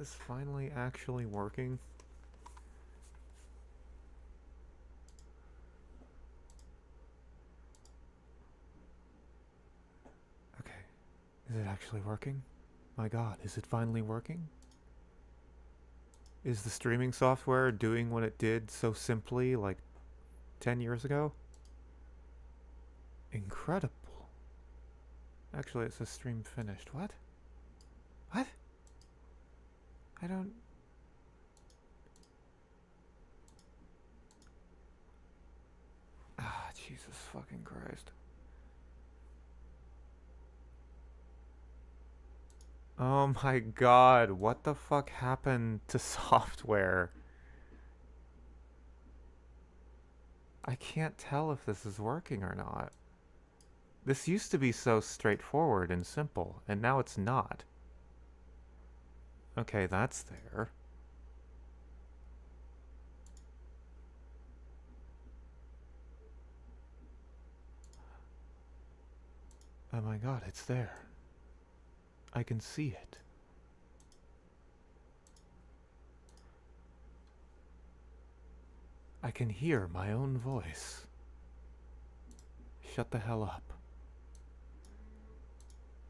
this finally actually working? Okay. Is it actually working? My god, is it finally working? Is the streaming software doing what it did so simply like 10 years ago? Incredible. Actually, it says stream finished. What? What? I don't... Ah, Jesus fucking Christ. Oh my god, what the fuck happened to software? I can't tell if this is working or not. This used to be so straightforward and simple, and now it's not. Okay, that's there. Oh my god, it's there. I can see it. I can hear my own voice. Shut the hell up.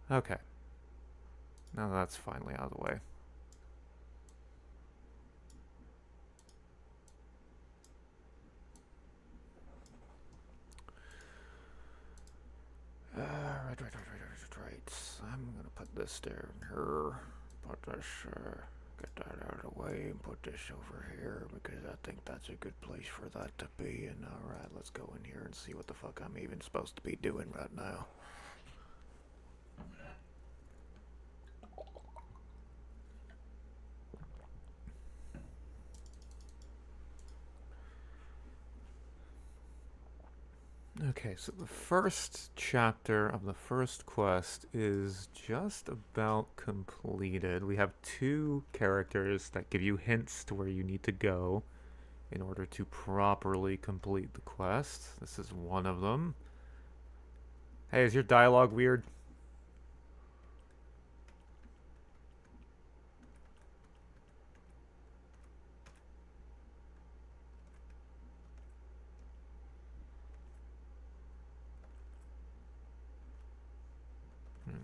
Okay. Now that's finally out of the way. Right. I'm gonna put this there and here. Put this, get that out of the way and put this over here because I think that's a good place for that to be. And alright, let's go in here and see what the fuck I'm even supposed to be doing right now. Okay, so the first chapter of the first quest is just about completed. We have 2 characters that give you hints to where you need to go in order to properly complete the quest. This is one of them. Hey, is your dialogue weird?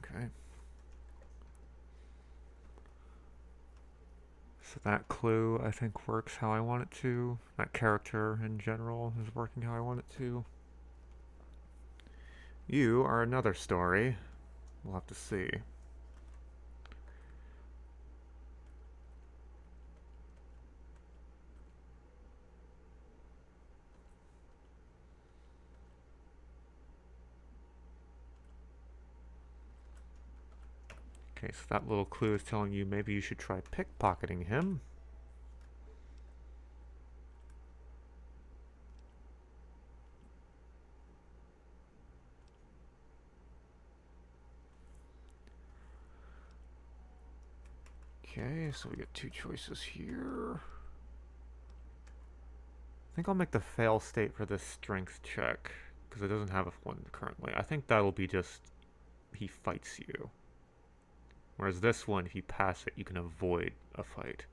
Okay. So that clue, I think, works how I want it to. That character in general is working how I want it to. You are another story. We'll have to see. Okay, so that little clue is telling you maybe you should try pickpocketing him. Okay, so we get 2 choices here. I think I'll make the fail state for this strength check, because it doesn't have one currently. I think that'll be just, he fights you. Whereas this one, if you pass it, you can avoid a fight.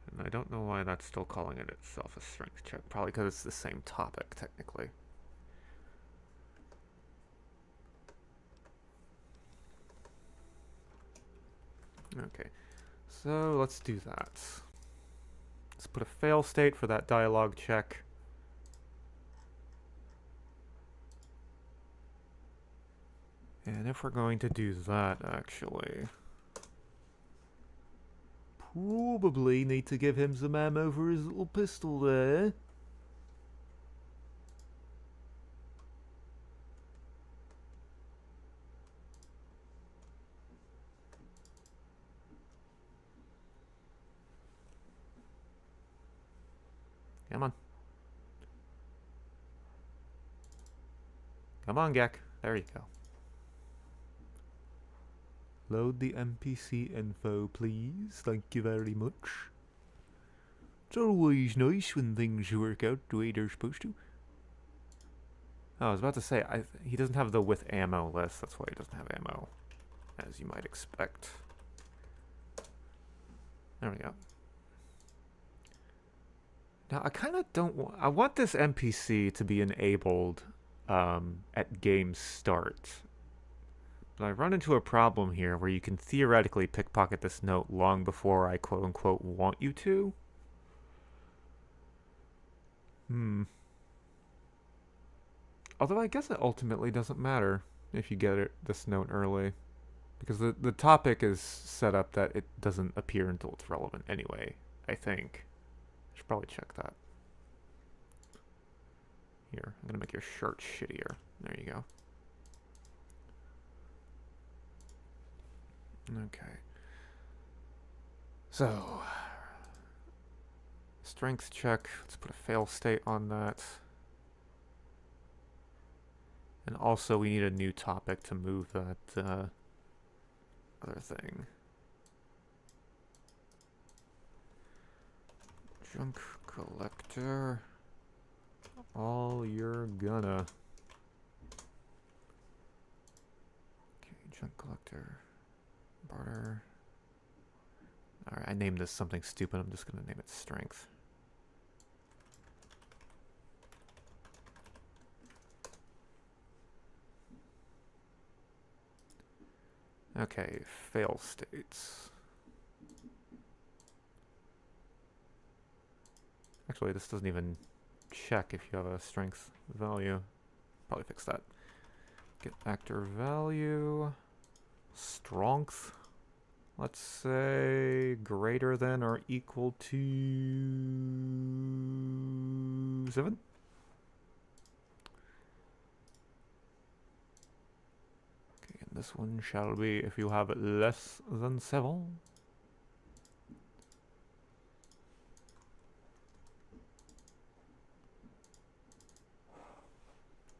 And I don't know why that's still calling it itself a strength check. Probably because it's the same topic, technically. Okay, so let's do that. Let's put a fail state for that dialogue check. And if we're going to do that, actually, probably need to give him some ammo for his little pistol there. Come on. Come on, Gek. There you go. Load the NPC info, please. Thank you very much. It's always nice when things work out the way they're supposed to. Oh, I was about to say, he doesn't have the with ammo list. That's why he doesn't have ammo, as you might expect. There we go. Now, I kind of don't I want this NPC to be enabled at game start. But I run into a problem here where you can theoretically pickpocket this note long before I quote-unquote want you to. Although I guess it ultimately doesn't matter if you get this note early. Because the topic is set up that it doesn't appear until it's relevant anyway, I think. I should probably check that. Here, I'm going to make your shirt shittier. There you go. Okay. So, strength check. Let's put a fail state on that. And also, we need a new topic to move that other thing. Junk collector. All you're gonna. Okay, junk collector. Barter. Alright, I named this something stupid. I'm just gonna name it strength. Okay, fail states. Actually, this doesn't even check if you have a strength value. Probably fix that. Get actor value. Strength. Let's say greater than or equal to 7. Okay, and this one shall be if you have less than 7.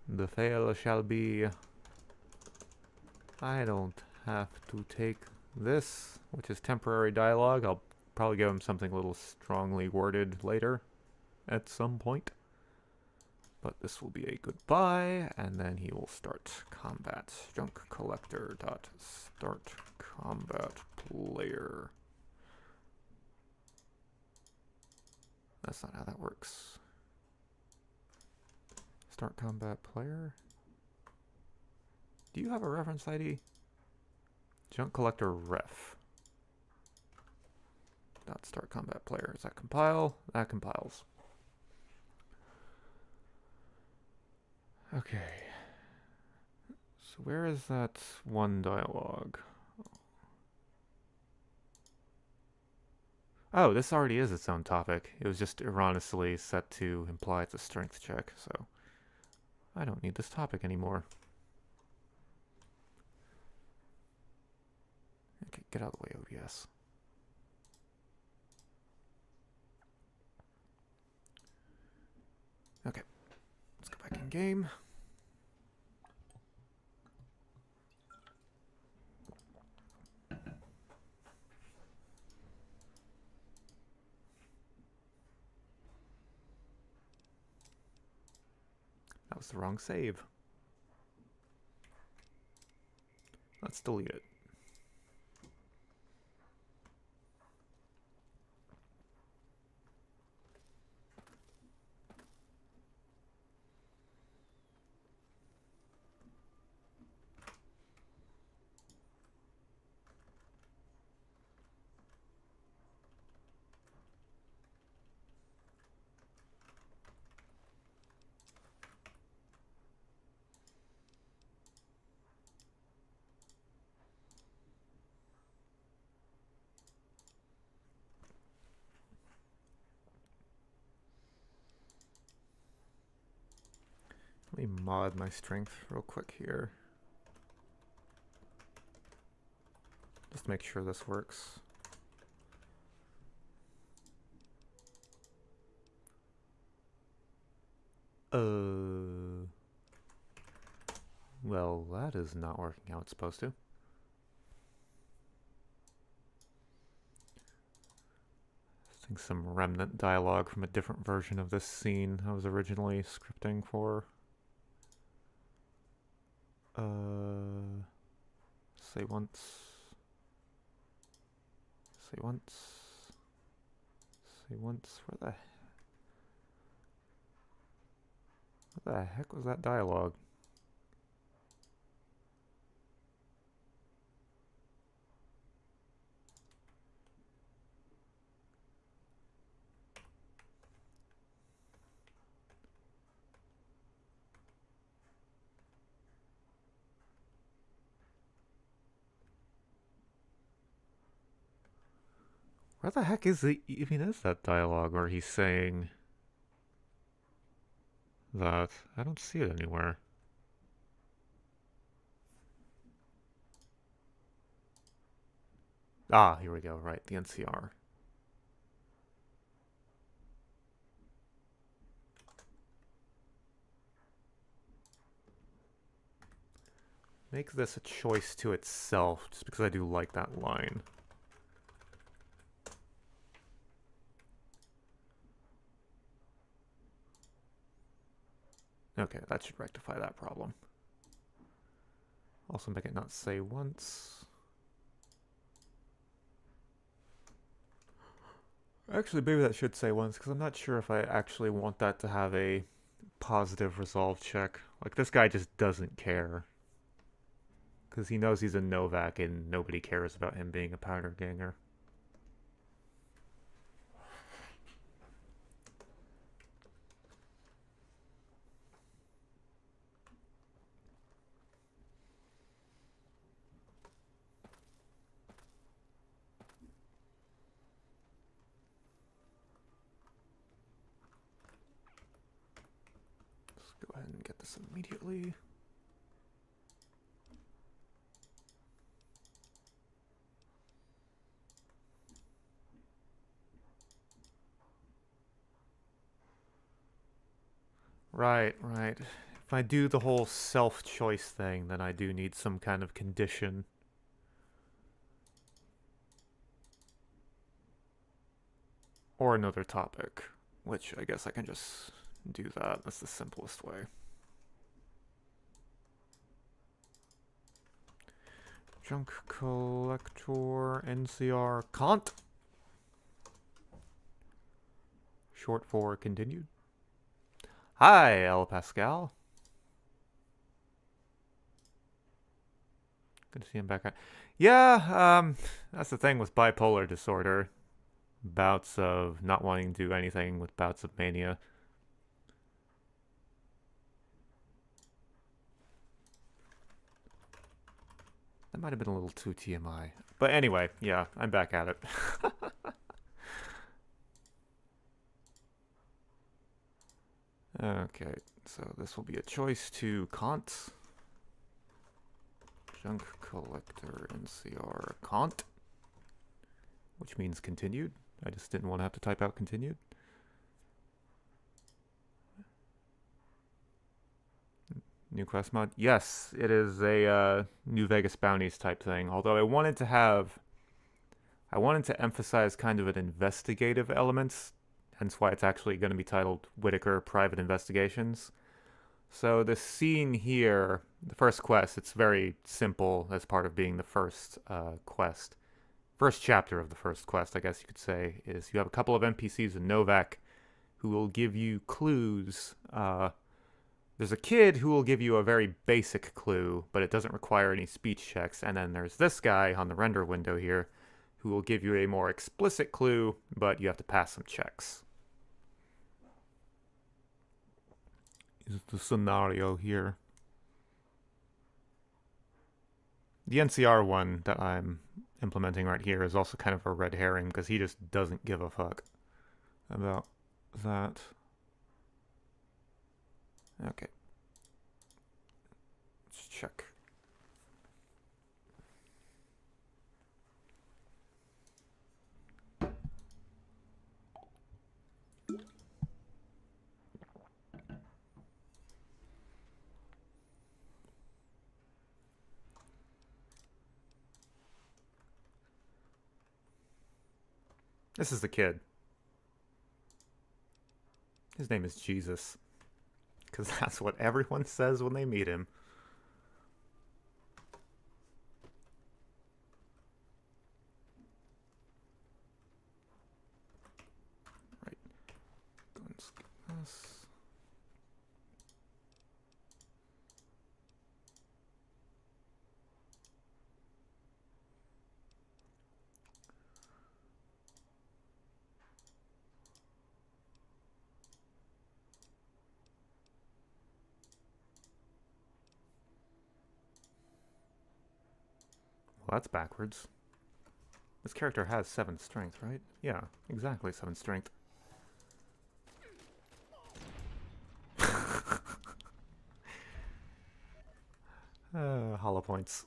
The fail shall be I don't have to take this, which is temporary dialogue. I'll probably give him something a little strongly worded later at some point. But this will be a goodbye, and then he will start combat. Junk collector dot start combat player. That's not how that works. Start combat player. Do you have a reference ID? Junk collector ref. Dot start combat player. Does that compile? That compiles. Okay. So where is that one dialogue? Oh, this already is its own topic. It was just erroneously set to imply it's a strength check, so I don't need this topic anymore. Okay, get out of the way, OBS. Okay, let's go back in game. That was the wrong save. Let's delete it. Let me mod my strength real quick here. Just to make sure this works. Well, that is not working how it's supposed to. I think some remnant dialogue from a different version of this scene I was originally scripting for. Say once. Say once. Say once. What the heck was that dialogue? Where the heck is it even is that dialogue where he's saying that? I don't see it anywhere. Ah, here we go. Right, the NCR. Make this a choice to itself, just because I do like that line. Okay, that should rectify that problem. Also make it not say once. Actually, maybe that should say once, because I'm not sure if I actually want that to have a positive resolve check. Like, this guy just doesn't care. Because he knows he's a Novak and nobody cares about him being a powder ganger. Let's go ahead and get this immediately. Right, right. If I do the whole self-choice thing, then I do need some kind of condition. Or another topic, which I guess I can just do that. That's the simplest way. Junk collector, NCR, Kant. Short for continued. Hi, El Pascal. Good to see him back. Yeah, that's the thing with bipolar disorder. Bouts of not wanting to do anything with bouts of mania. That might have been a little too TMI. But anyway, yeah, I'm back at it. Okay, so this will be a choice to Kant. Junk collector NCR Kant. Which means continued. I just didn't want to have to type out continued. New quest mod? Yes, it is a New Vegas bounties type thing. Although I wanted to emphasize kind of an investigative element, hence why it's actually going to be titled Whitaker Private Investigations. So the scene here, the first quest, it's very simple as part of being the first quest. First chapter of the first quest, I guess you could say, is you have a couple of NPCs in Novak who will give you clues. There's a kid who will give you a very basic clue, but it doesn't require any speech checks. And then there's this guy on the render window here who will give you a more explicit clue, but you have to pass some checks. Is the scenario here. The NCR one that I'm implementing right here is also kind of a red herring because he just doesn't give a fuck about that. Okay. Let's check. This is the kid. His name is Jesus. Because that's what everyone says when they meet him. this. Well, that's backwards. This character has 7 strength, right? Yeah, exactly 7 strength. Hollow points.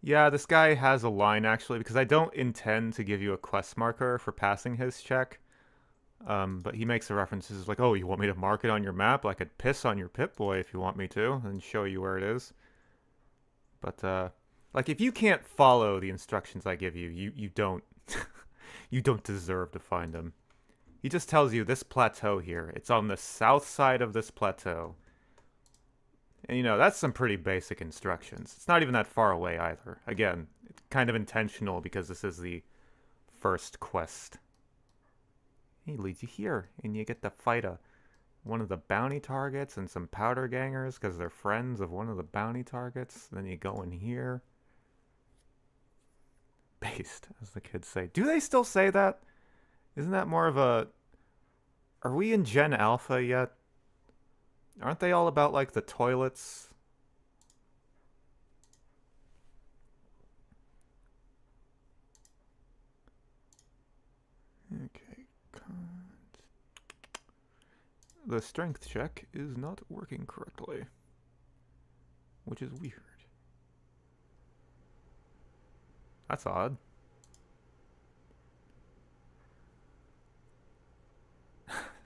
Yeah, this guy has a line actually, because I don't intend to give you a quest marker for passing his check. But he makes the references like, oh, you want me to mark it on your map? I could piss on your Pip-Boy if you want me to, and show you where it is. But, like, if you can't follow the instructions I give you, you don't, you don't deserve to find them. He just tells you this plateau here. It's on the south side of this plateau. And, you know, that's some pretty basic instructions. It's not even that far away either. Again, it's kind of intentional because this is the first quest. He leads you here, and you get to fight one of the bounty targets and some powder gangers because they're friends of one of the bounty targets. Then you go in here. Based, as the kids say. Do they still say that? Isn't that more of a... Are we in Gen Alpha yet? Aren't they all about, like, the toilets? Okay. The strength check is not working correctly. Which is weird. That's odd.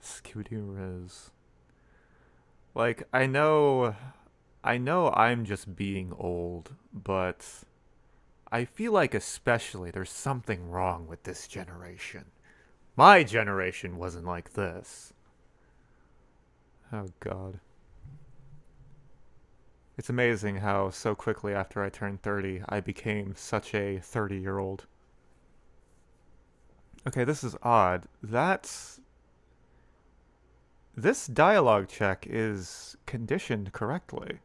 Scooty Riz. Like, I know I'm just being old, but I feel like especially there's something wrong with this generation. My generation wasn't like this. Oh, God. It's amazing how so quickly after I turned 30, I became such a 30-year-old. Okay, this is odd. This dialogue check is conditioned correctly.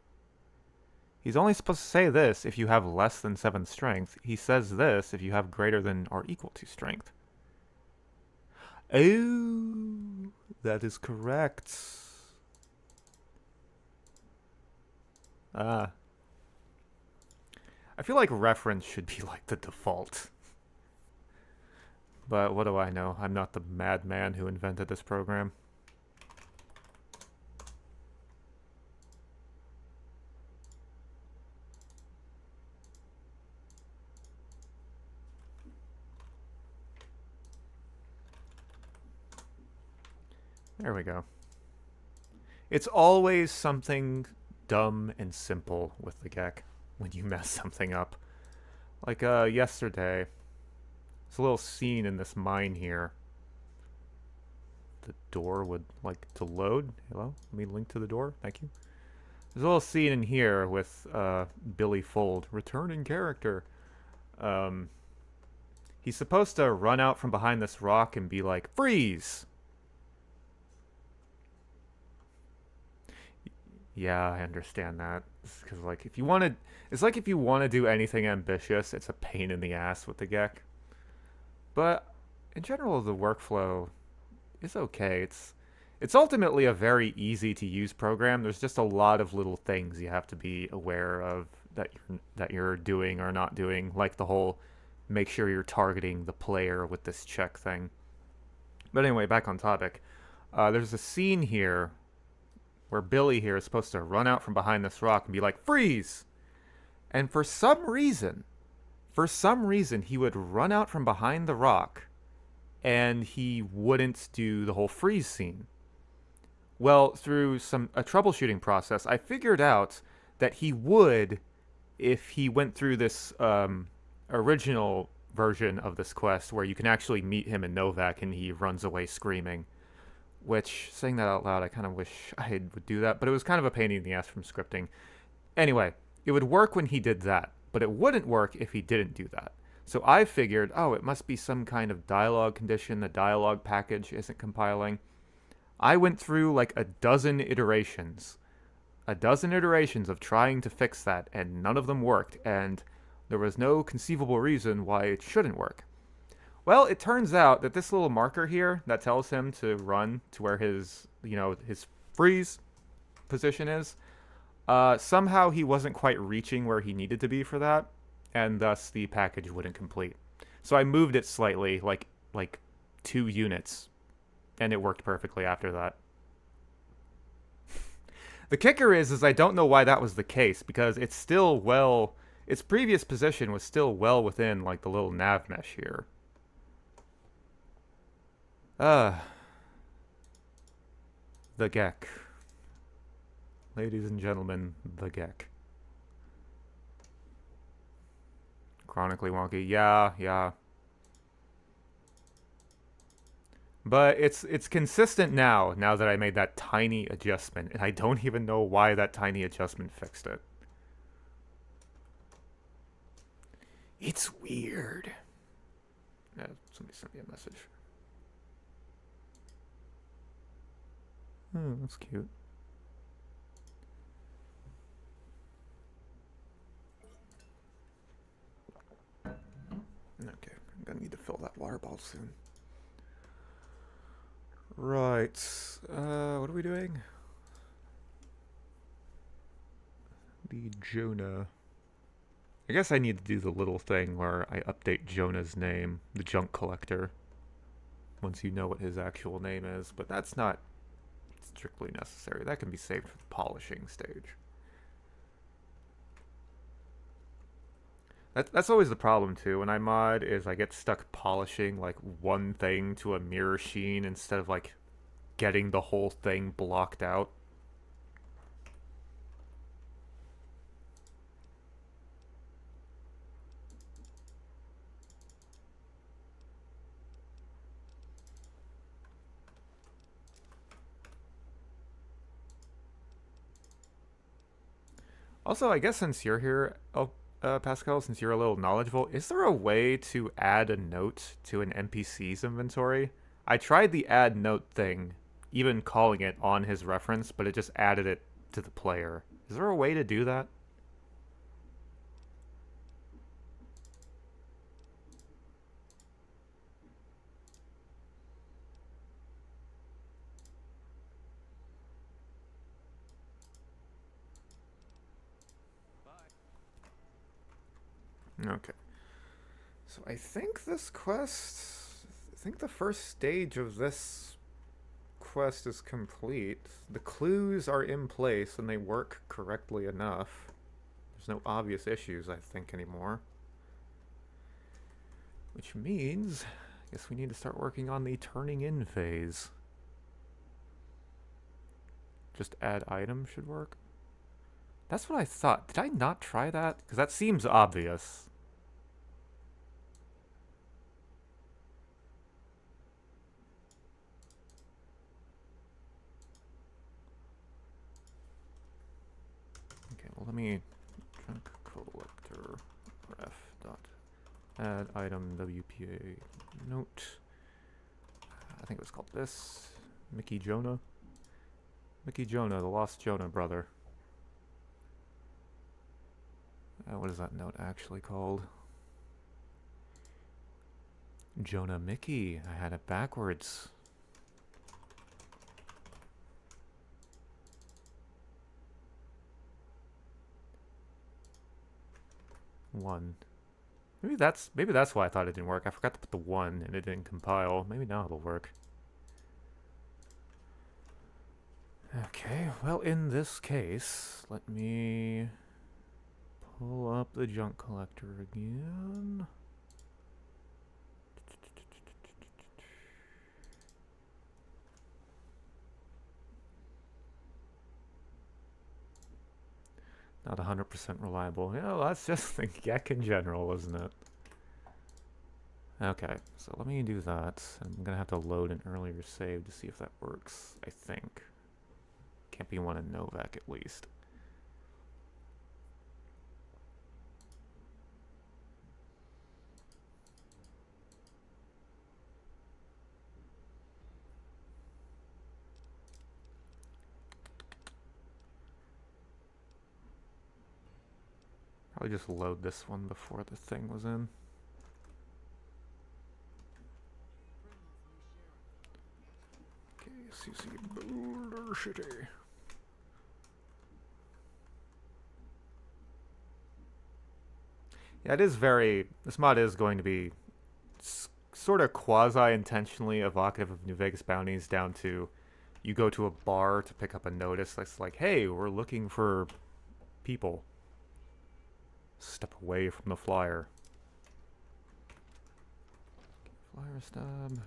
He's only supposed to say this if you have less than 7 strength. He says this if you have greater than or equal to strength. Oh, that is correct. I feel like reference should be like the default. But what do I know? I'm not the madman who invented this program. There we go. It's always something dumb and simple with the Gek when you mess something up. Like yesterday, there's a little scene in this mine here. The door would like to load. Hello? Let me link to the door. Thank you. There's a little scene in here with Billy Fold, returning character. He's supposed to run out from behind this rock and be like, freeze! Yeah, I understand that. Because, like, if you want to... It's like if you want to do anything ambitious, it's a pain in the ass with the Gek. But, in general, the workflow is okay. It's ultimately a very easy-to-use program. There's just a lot of little things you have to be aware of that you're doing or not doing. Like the whole make sure you're targeting the player with this check thing. But anyway, back on topic. There's a scene here where Billy here is supposed to run out from behind this rock and be like, freeze! And for some reason, he would run out from behind the rock and he wouldn't do the whole freeze scene. Well, through a troubleshooting process, I figured out that he would if he went through this original version of this quest where you can actually meet him in Novak and he runs away screaming. Which, saying that out loud, I kind of wish I would do that, but it was kind of a pain in the ass from scripting. Anyway, It would work when he did that, but it wouldn't work if he didn't do that. So I figured, oh, it must be some kind of dialogue condition. The dialogue package isn't compiling. I went through like a dozen iterations of trying to fix that, and none of them worked, and there was no conceivable reason why it shouldn't work. Well, it turns out that this little marker here that tells him to run to where his, his freeze position is, somehow he wasn't quite reaching where he needed to be for that, and thus the package wouldn't complete. So I moved it slightly, like 2 units, and it worked perfectly after that. The kicker is I don't know why that was the case, because it's still its previous position was still well within like the little nav mesh here. The Gek. Ladies and gentlemen, the Gek. Chronically wonky. Yeah. But it's consistent now that I made that tiny adjustment, and I don't even know why that tiny adjustment fixed it. It's weird. Yeah, somebody sent me a message. Oh, that's cute. Okay, I'm gonna need to fill that water bottle soon. Right, what are we doing? The Jonah. I guess I need to do the little thing where I update Jonah's name, the junk collector, once you know what his actual name is, but that's not strictly necessary. That can be saved for the polishing stage. That's always the problem too. When I mod, is I get stuck polishing like one thing to a mirror sheen instead of like getting the whole thing blocked out. Also, I guess since you're here, Pascal, since you're a little knowledgeable, is there a way to add a note to an NPC's inventory? I tried the add note thing, even calling it on his reference, but it just added it to the player. Is there a way to do that? Okay. So I think this quest... I think the first stage of this quest is complete. The clues are in place and they work correctly enough. There's no obvious issues, I think, anymore. Which means, I guess we need to start working on the turning in phase. Just add item should work. That's what I thought. Did I not try that? Because that seems obvious. Okay, well let me junk collector ref dot add item WPA note. I think it was called this. Mickey Jonah. Mickey Jonah, the lost Jonah brother. What is that note actually called? Jonah Mickey. I had it backwards. One. Maybe that's why I thought it didn't work. I forgot to put the 1 and it didn't compile. Maybe now it'll work. Okay, well in this case, let me pull up the junk collector again. Not 100% reliable. Yeah, well, that's just the Gek in general, isn't it? Okay, so let me do that. I'm gonna have to load an earlier save to see if that works, I think. Can't be one in Novak at least. Probably just load this one before the thing was in. CC Boulder City. Yeah, it is very... This mod is going to be sort of quasi-intentionally evocative of New Vegas bounties, down to you go to a bar to pick up a notice that's like, hey, we're looking for people. Step away from the flyer. Flyer stub.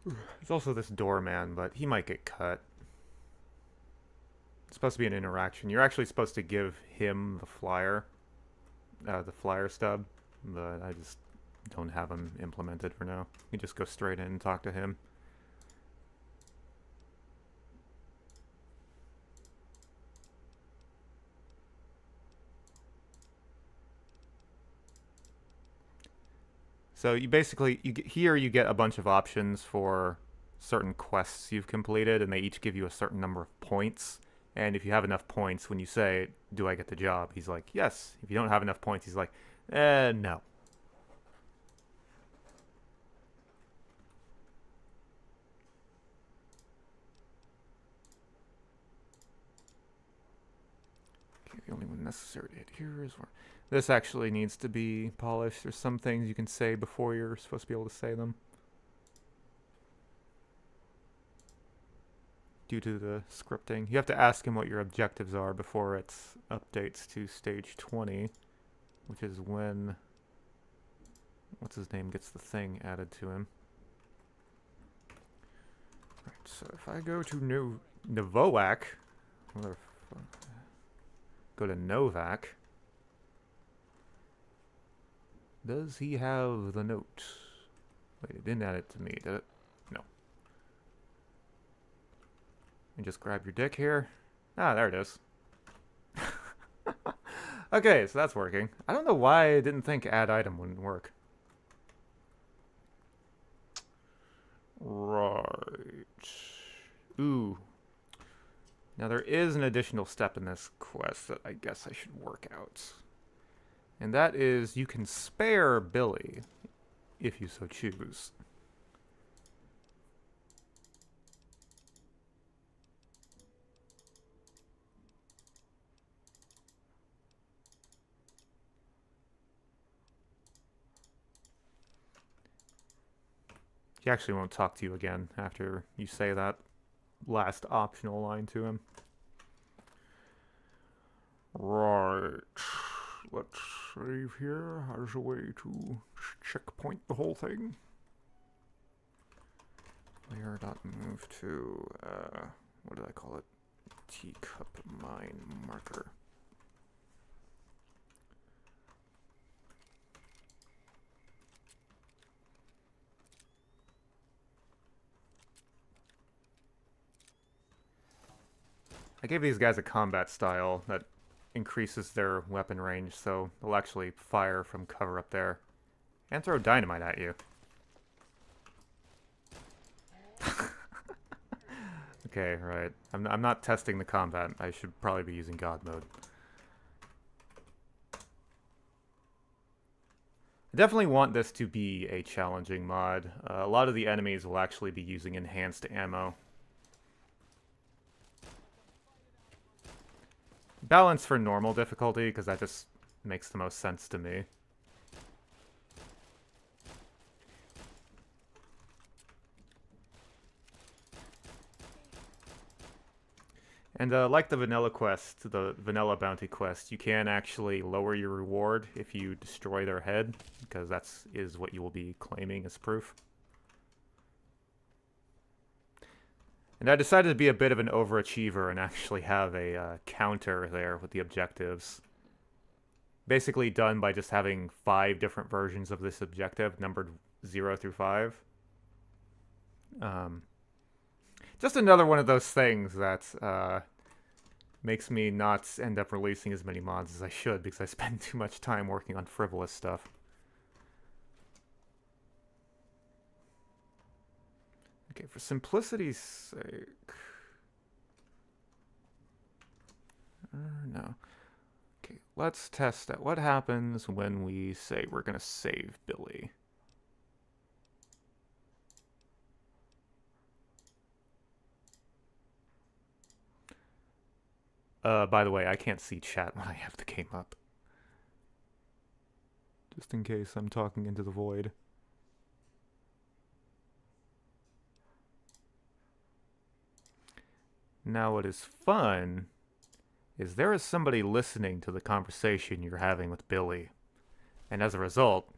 There's also this doorman, but he might get cut. It's supposed to be an interaction. You're actually supposed to give him the flyer stub, but I just don't have him implemented for now. You just go straight in and talk to him. So you basically, you get a bunch of options for certain quests you've completed, and they each give you a certain number of points. And if you have enough points, when you say, do I get the job? He's like, yes. If you don't have enough points, he's like, no. Okay, the only one necessary to hit here is where... This actually needs to be polished. There's some things you can say before you're supposed to be able to say them, due to the scripting. You have to ask him what your objectives are before it updates to stage 20, which is when... What's his name gets the thing added to him. Right, so if I go to Novoak... Go to Novak... Does he have the note? Wait, it didn't add it to me, did it? No. And just grab your dick here. Ah, there it is. Okay, so that's working. I don't know why I didn't think add item wouldn't work. Right. Ooh. Now there is an additional step in this quest that I guess I should work out. And that is, you can spare Billy, if you so choose. He actually won't talk to you again after you say that last optional line to him. Right. Let's save here as a way to checkpoint the whole thing. Layer.move to, what did I call it? Teacup mine marker. I gave these guys a combat style that increases their weapon range, so they'll actually fire from cover up there and throw dynamite at you. Okay, right. I'm not testing the combat. I should probably be using God mode. I definitely want this to be a challenging mod. A lot of the enemies will actually be using enhanced ammo. Balance for normal difficulty, because that just makes the most sense to me. And like the vanilla quest, the vanilla bounty quest, you can actually lower your reward if you destroy their head, because is what you will be claiming as proof. And I decided to be a bit of an overachiever and actually have a counter there with the objectives. Basically done by just having 5 different versions of this objective, numbered 0 through 5. Just another one of those things that makes me not end up releasing as many mods as I should because I spend too much time working on frivolous stuff. Okay, for simplicity's sake... no. Okay, let's test out what happens when we say we're going to save Billy. By the way, I can't see chat when I have the game up. Just in case I'm talking into the void. Now what is fun is there is somebody listening to the conversation you're having with Billy. And as a result,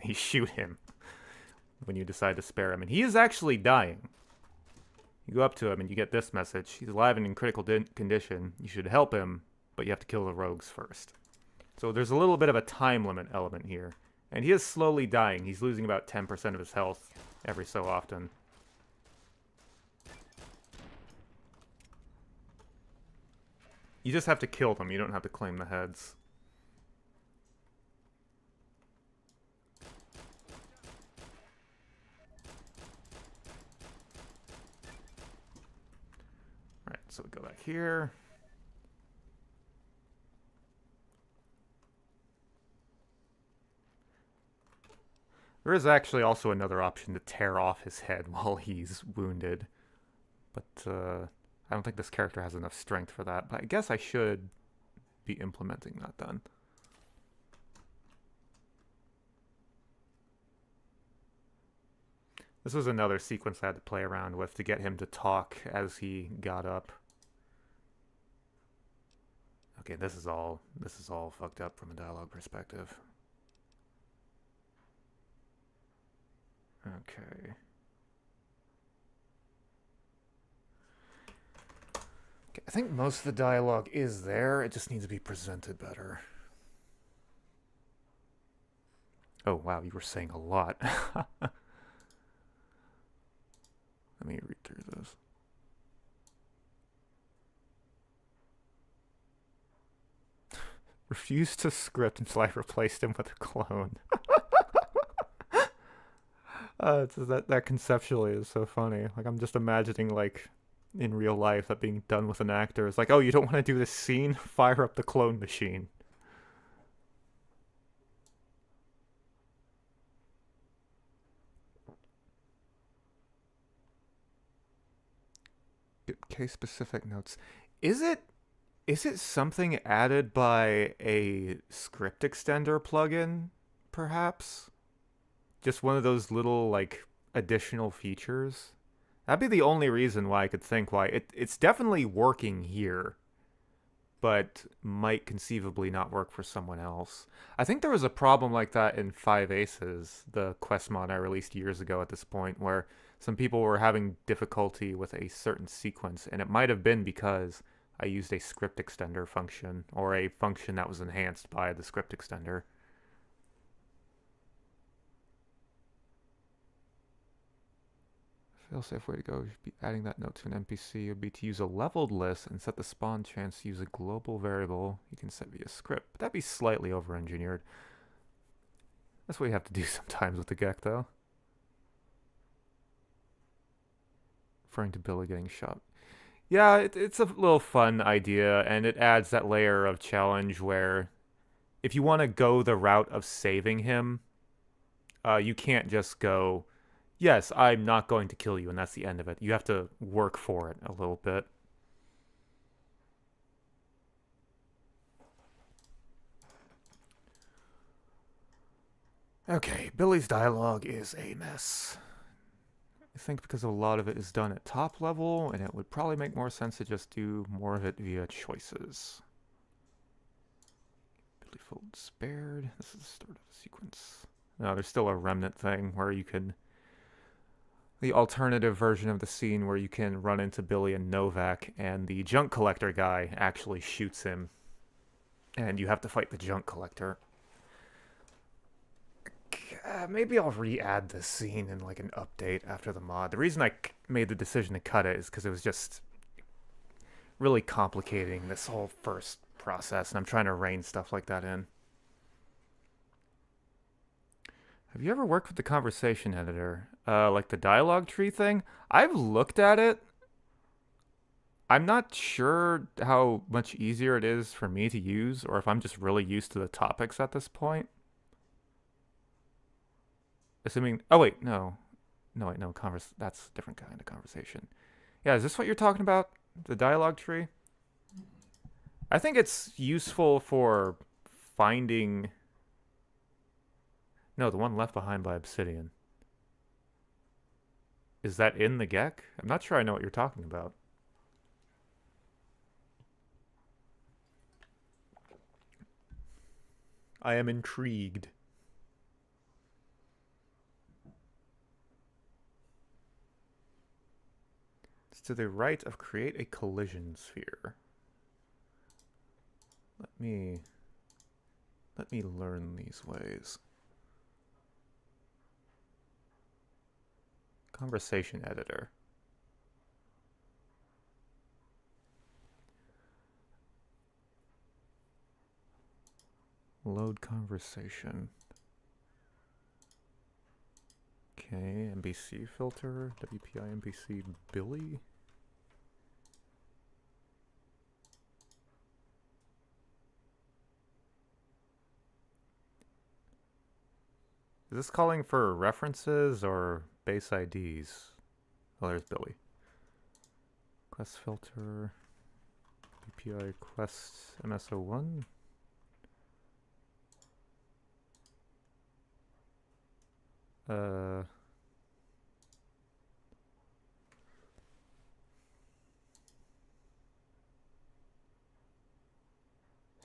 you shoot him when you decide to spare him. And he is actually dying. You go up to him and you get this message. He's alive and in critical condition. You should help him, but you have to kill the rogues first. So there's a little bit of a time limit element here. And he is slowly dying. He's losing about 10% of his health every so often. You just have to kill them. You don't have to claim the heads. Alright, so we go back here. There is actually also another option to tear off his head while he's wounded. But, I don't think this character has enough strength for that, but I guess I should be implementing that then. This was another sequence I had to play around with to get him to talk as he got up. Okay, this is all fucked up from a dialogue perspective. Okay. I think most of the dialogue is there. It just needs to be presented better. Oh, wow, you were saying a lot. Let me read through this. Refused to script until I replaced him with a clone. That conceptually is so funny. Like, I'm just imagining, like, in real life that being done with an actor is like, oh, you don't want to do this scene? Fire up the clone machine. Case specific notes. Is it something added by a script extender plugin, perhaps? Just one of those little, like, additional features? That'd be the only reason why I could think why. It's definitely working here, but might conceivably not work for someone else. I think there was a problem like that in 5 Aces, the quest mod I released years ago at this point, where some people were having difficulty with a certain sequence, and it might have been because I used a script extender function, or a function that was enhanced by the script extender. Fail-safe way to go would be adding that note to an NPC would be to use a leveled list and set the spawn chance to use a global variable you can set via script. But that'd be slightly over-engineered. That's what you have to do sometimes with the Gek, though. Referring to Billy getting shot. Yeah, it's a little fun idea, and it adds that layer of challenge where if you want to go the route of saving him, you can't just go, yes, I'm not going to kill you, and that's the end of it. You have to work for it a little bit. Okay, Billy's dialogue is a mess. I think because a lot of it is done at top level, and it would probably make more sense to just do more of it via choices. Billy Fold spared. This is the start of the sequence. No, there's still a remnant thing where you can... The alternative version of the scene where you can run into Billy and Novak, and the junk collector guy actually shoots him, and you have to fight the junk collector. Maybe I'll re-add this scene in like an update after the mod. The reason I made the decision to cut it is because it was just really complicating this whole first process, and I'm trying to rein stuff like that in. Have you ever worked with the conversation editor? Like the dialogue tree thing? I've looked at it. I'm not sure how much easier it is for me to use, or if I'm just really used to the topics at this point. Assuming... Oh, wait, no. No, wait, no, that's a different kind of conversation. Yeah, is this what you're talking about? The dialogue tree? I think it's useful for finding... No, the one left behind by Obsidian. Is that in the GEC? I'm not sure I know what you're talking about. I am intrigued. It's to the right of create a collision sphere. Let me learn these ways. Conversation editor. Load conversation. Okay, MBC filter, WPI MBC Billy. Is this calling for references or base IDs? Oh, there's Billy. Quest filter, WPI quest MSO1.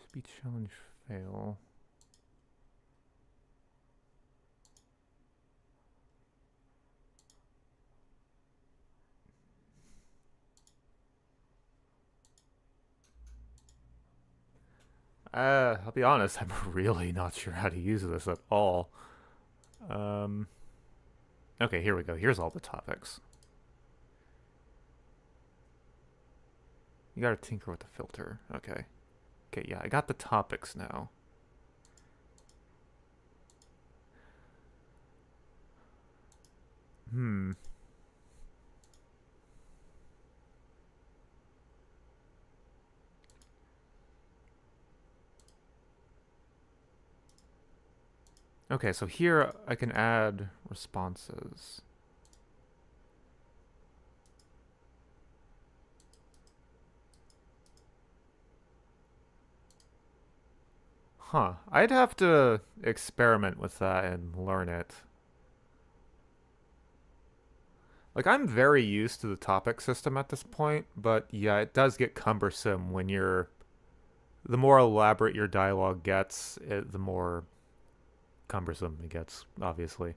Speech challenge fail. I'll be honest, I'm really not sure how to use this at all. Okay, here we go. Here's all the topics. You gotta tinker with the filter. Okay. Okay, yeah, I got the topics now. Okay, so here I can add responses. Huh. I'd have to experiment with that and learn it. Like, I'm very used to the topic system at this point, but yeah, it does get cumbersome when you're... The more elaborate your dialogue gets, the more cumbersome it gets, obviously.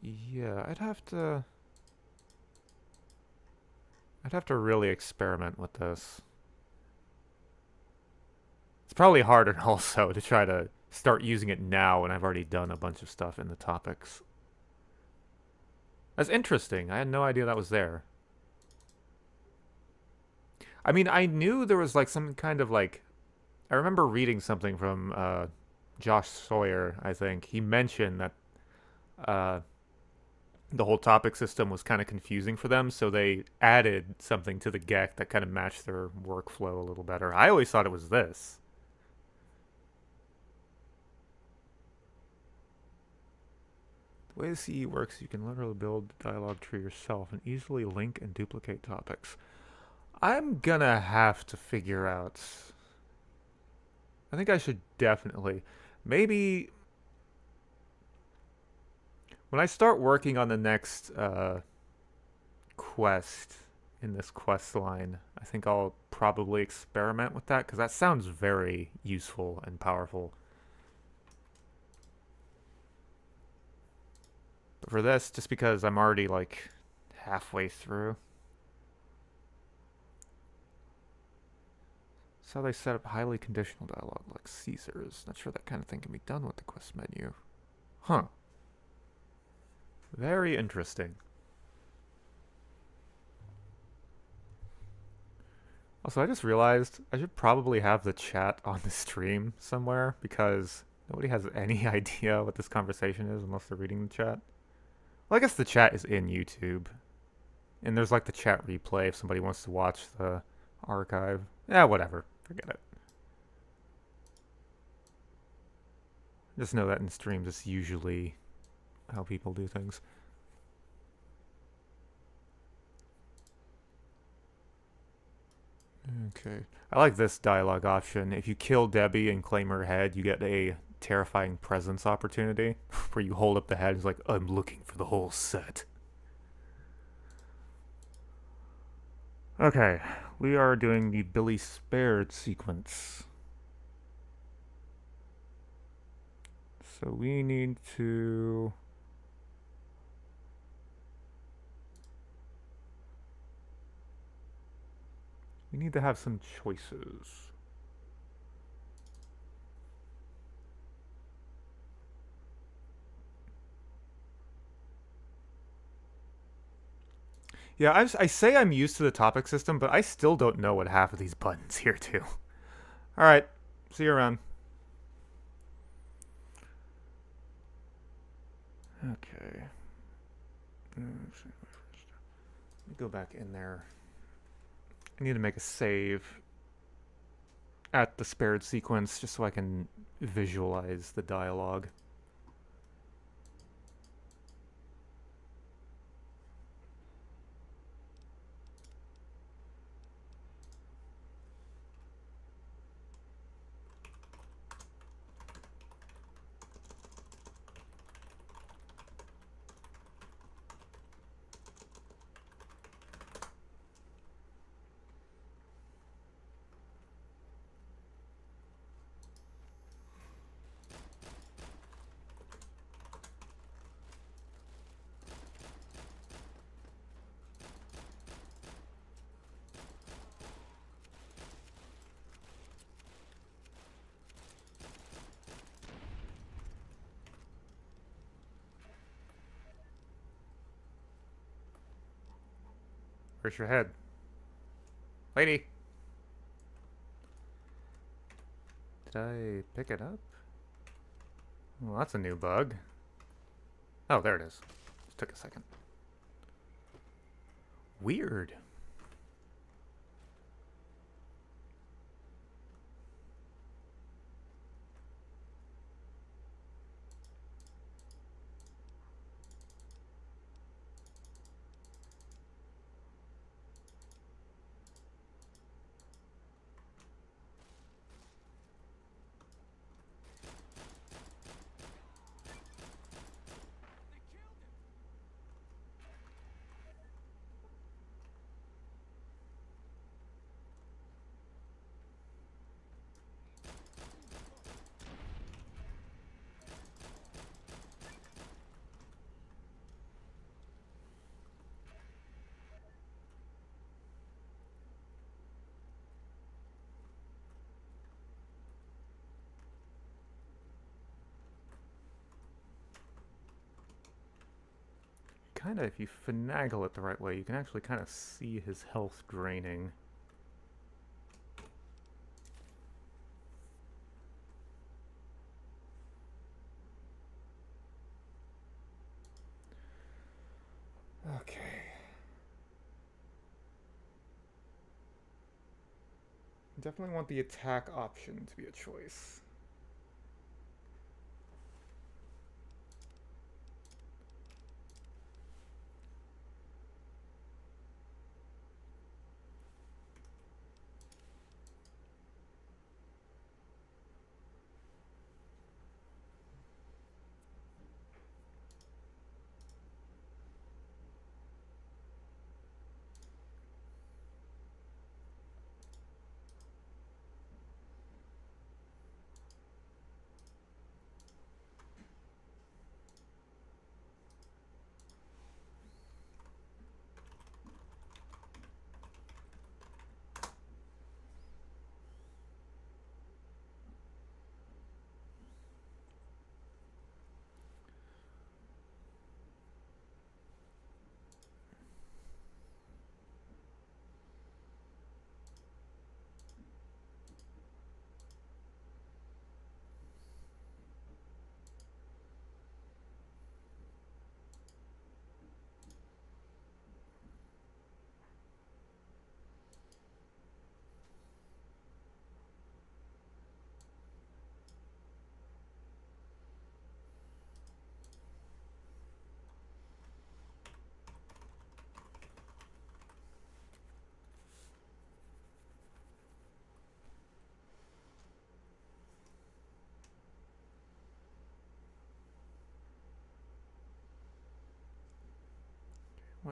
Yeah, I'd have to really experiment with this. It's probably harder also to try to start using it now when I've already done a bunch of stuff in the topics. That's interesting. I had no idea that was there. I mean, I knew there was like some kind of like... I remember reading something from Josh Sawyer, I think. He mentioned that the whole topic system was kind of confusing for them, so they added something to the GEC that kind of matched their workflow a little better. I always thought it was this. The way the CE works, you can literally build the dialogue tree yourself and easily link and duplicate topics. I'm gonna have to figure out... I think I should definitely... Maybe When I start working on the next quest in this quest line, I think I'll probably experiment with that because that sounds very useful and powerful. But for this, just because I'm already like halfway through. So they set up highly conditional dialogue like Caesar's. Not sure that kind of thing can be done with the quest menu. Huh. Very interesting. Also, I just realized I should probably have the chat on the stream somewhere because nobody has any idea what this conversation is unless they're reading the chat. Well, I guess the chat is in YouTube. And there's like the chat replay if somebody wants to watch the archive. Yeah, whatever. Forget it. Just know that in streams it's usually how people do things. Okay. I like this dialogue option. If you kill Debbie and claim her head, you get a terrifying presence opportunity where you hold up the head and it's like, I'm looking for the whole set. Okay, we are doing the Billy Spared sequence. So we need to... We need to have some choices. Yeah, I say I'm used to the topic system, but I still don't know what half of these buttons here do. Alright, see you around. Okay. Let me go back in there. I need to make a save at the spared sequence just so I can visualize the dialogue. Where's your head? Lady! Did I pick it up? Well, that's a new bug. Oh, there it is. Just took a second. Weird. Kind of, if you finagle it the right way, you can actually kind of see his health draining. Okay. Definitely want the attack option to be a choice.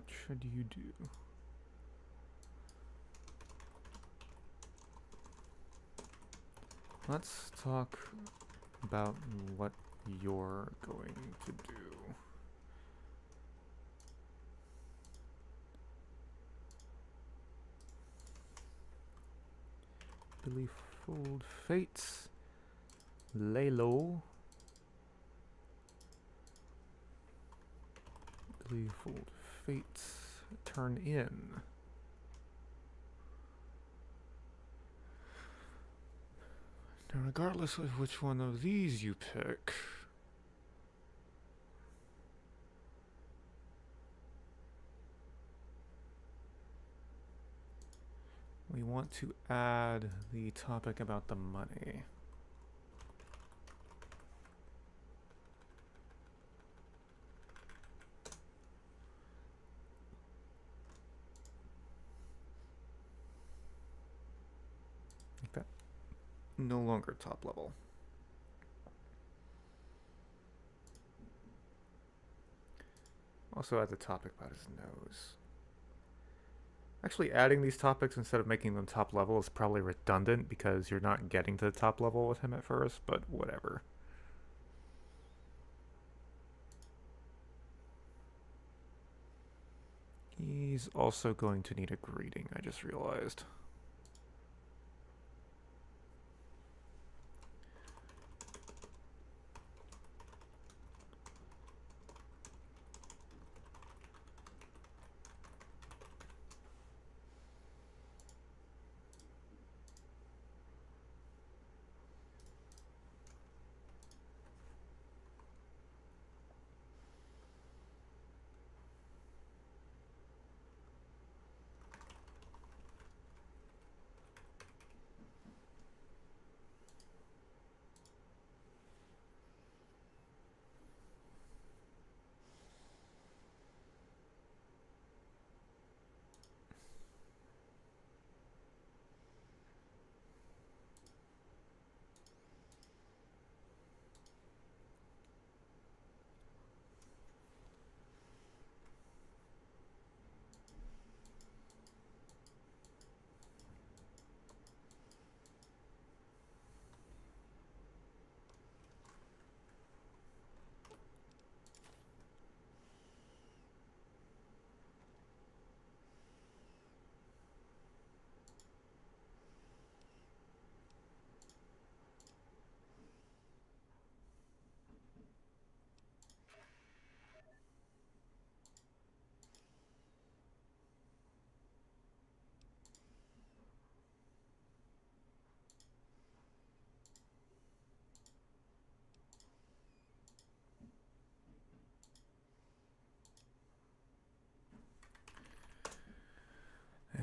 what should you do? Let's talk about what you're going to do. Billy Fold Fates. Lay low. Billy Fold Fates. Turn in. Now, regardless of which one of these you pick, we want to add the topic about the money. Like that. No longer top level. Also add the topic about his nose. Actually, adding these topics instead of making them top level is probably redundant because you're not getting to the top level with him at first, but whatever. He's also going to need a greeting, I just realized.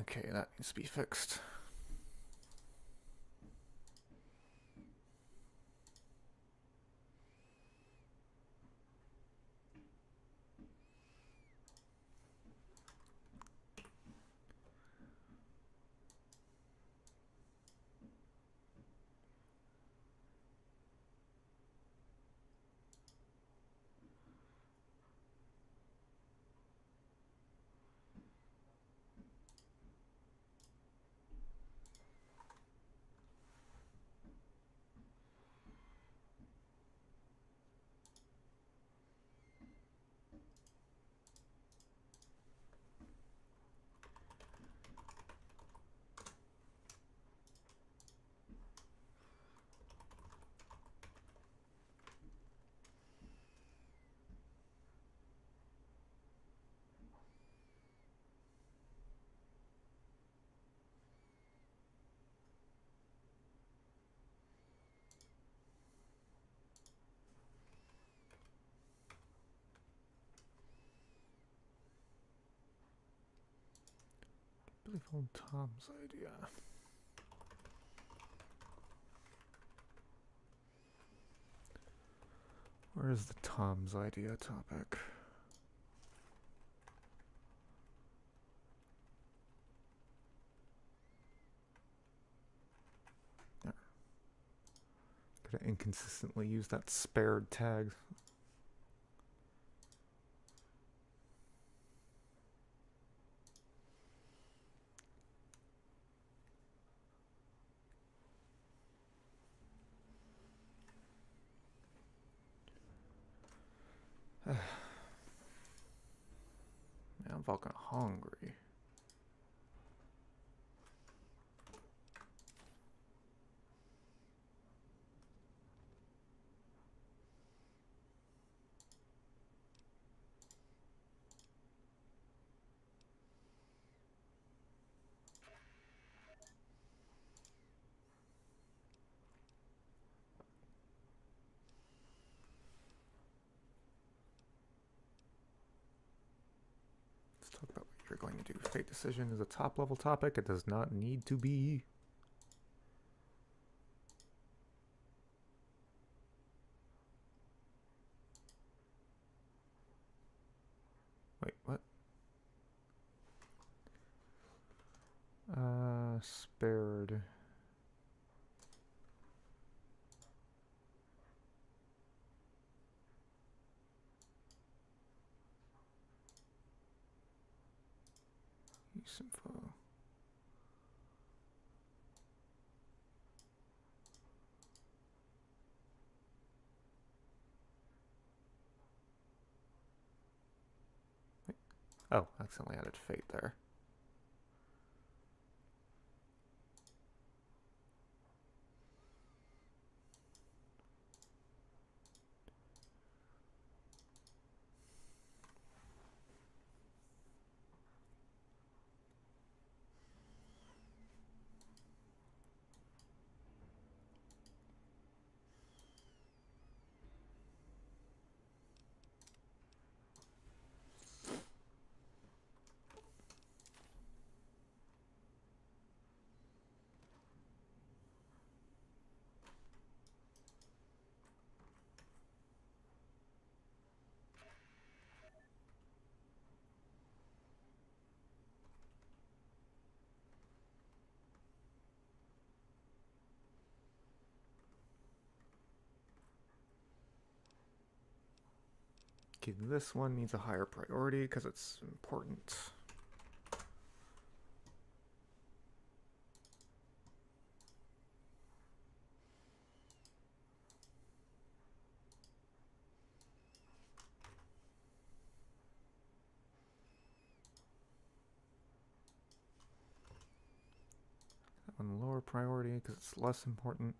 Okay, that needs to be fixed. Billy Fold Tom's idea. Where is the Tom's idea topic? There. Could I inconsistently use that spared tag? I'm fucking hungry. Let's talk about what you're going to do. Fate decision is a top level topic. It does not need to be. Wait, what? Spared. Use info. Wait. Oh, accidentally added fate there. Okay, this one needs a higher priority because it's important. That one lower priority because it's less important.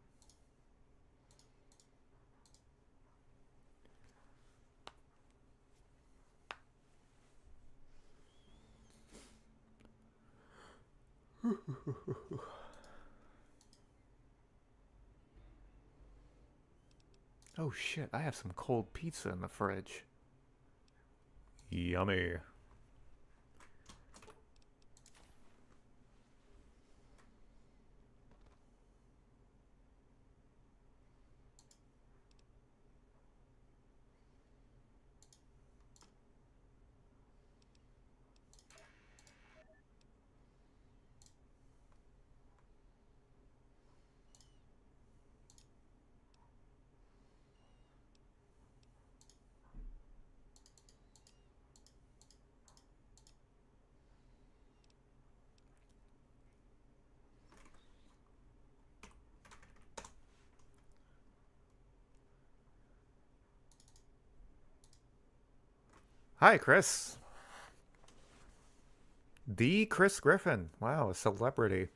Oh shit, I have some cold pizza in the fridge. Yummy. Hi, Chris. The Chris Griffin. Wow, a celebrity.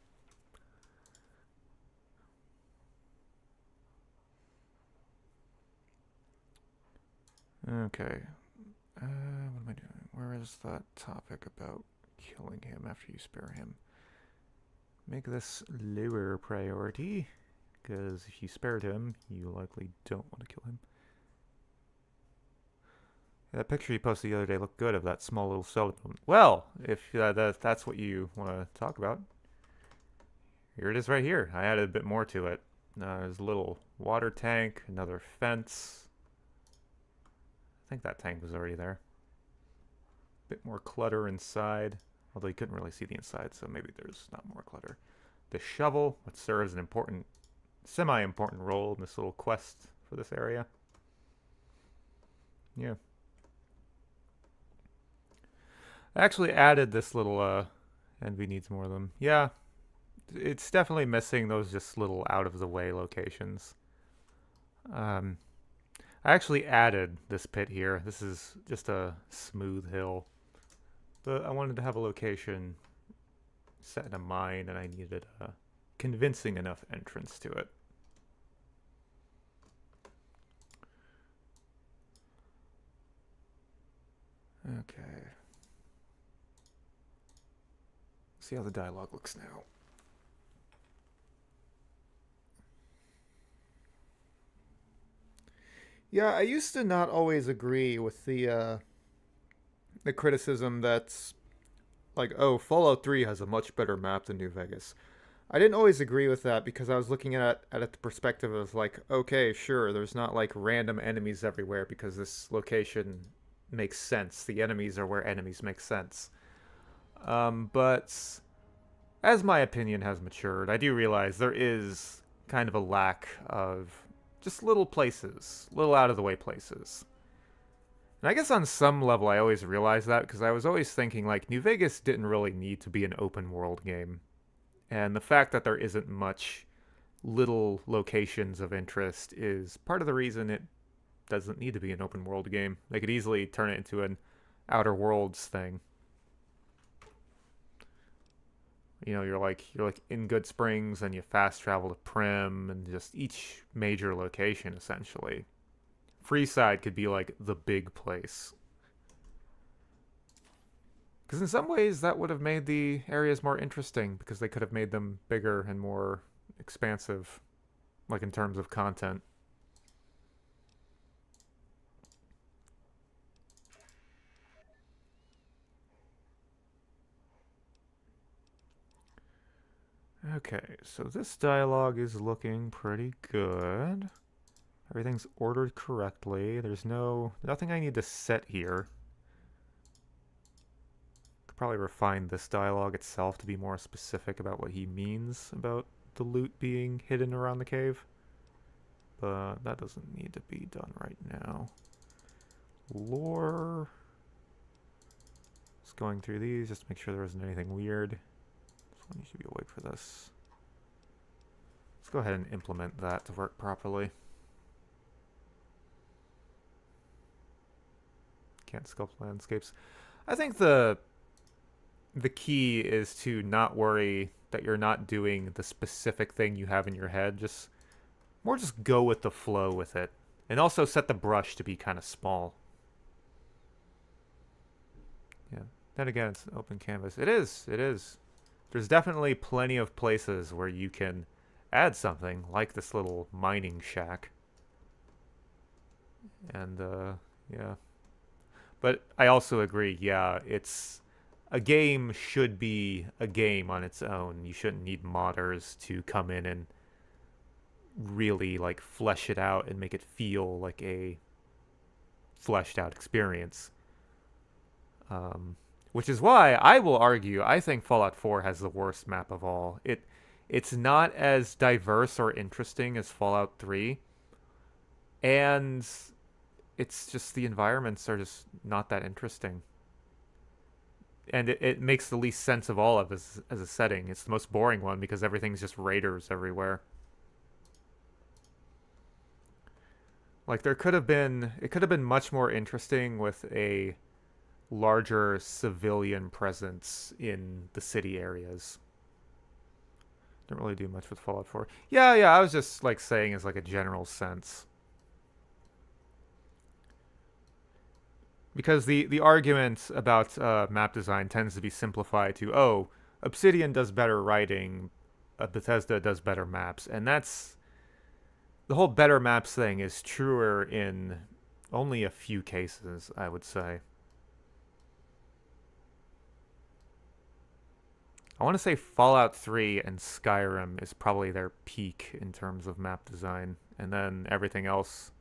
Okay. What am I doing? Where is that topic about killing him after you spare him? Make this lower priority, because if you spared him, you likely don't want to kill him. That picture you posted the other day looked good of that small little skeleton. Well, if that's what you want to talk about, here it is right here. I added a bit more to it. There's a little water tank, another fence. I think that tank was already there. Bit more clutter inside, although you couldn't really see the inside, so maybe there's not more clutter. The shovel, which serves an important, semi-important role in this little quest for this area. Yeah. I actually added this little, Envy needs more of them. Yeah, it's definitely missing those just little out-of-the-way locations. I actually added this pit here. This is just a smooth hill. But I wanted to have a location set in a mine, and I needed a convincing enough entrance to it. Okay. See how the dialogue looks now. Yeah, I used to not always agree with the criticism that's like, oh, Fallout 3 has a much better map than New Vegas. I didn't always agree with that because I was looking at it the perspective of like, okay, sure, there's not like random enemies everywhere because this location makes sense. The enemies are where enemies make sense. But as my opinion has matured, I do realize there is kind of a lack of just little places, little out of the way places. And I guess on some level, I always realized that because I was always thinking like New Vegas didn't really need to be an open world game. And the fact that there isn't much little locations of interest is part of the reason it doesn't need to be an open world game. They could easily turn it into an Outer Worlds thing. You know, you're like in Good Springs and you fast travel to Prim and just each major location essentially. Freeside could be like the big place. Because in some ways that would have made the areas more interesting because they could have made them bigger and more expansive, like in terms of content. Okay, so this dialogue is looking pretty good. Everything's ordered correctly. There's nothing I need to set here. Could probably refine this dialogue itself to be more specific about what he means about the loot being hidden around the cave. But that doesn't need to be done right now. Lore. Just going through these just to make sure there isn't anything weird. This one you should be awake for this. Let's go ahead and implement that to work properly. Can't sculpt landscapes. I think the key is to not worry that you're not doing the specific thing you have in your head. Just go with the flow with it. And also set the brush to be kind of small. Yeah. Then again, it's an open canvas. It is. There's definitely plenty of places where you can add something, like this little mining shack. And, yeah. But I also agree, yeah, a game should be a game on its own. You shouldn't need modders to come in and really like flesh it out and make it feel like a fleshed out experience. Which is why I will argue I think Fallout 4 has the worst map of all. It's not as diverse or interesting as Fallout 3, and it's just the environments are just not that interesting. And it makes the least sense of all of as a setting. It's the most boring one because everything's just raiders everywhere. Like it could have been much more interesting with a larger civilian presence in the city areas. Don't really do much with Fallout 4. Yeah, I was just like saying as like a general sense. Because the argument about map design tends to be simplified to, oh, Obsidian does better writing, Bethesda does better maps, and that's the whole better maps thing is truer in only a few cases, I would say. I want to say Fallout 3 and Skyrim is probably their peak in terms of map design, and then everything else.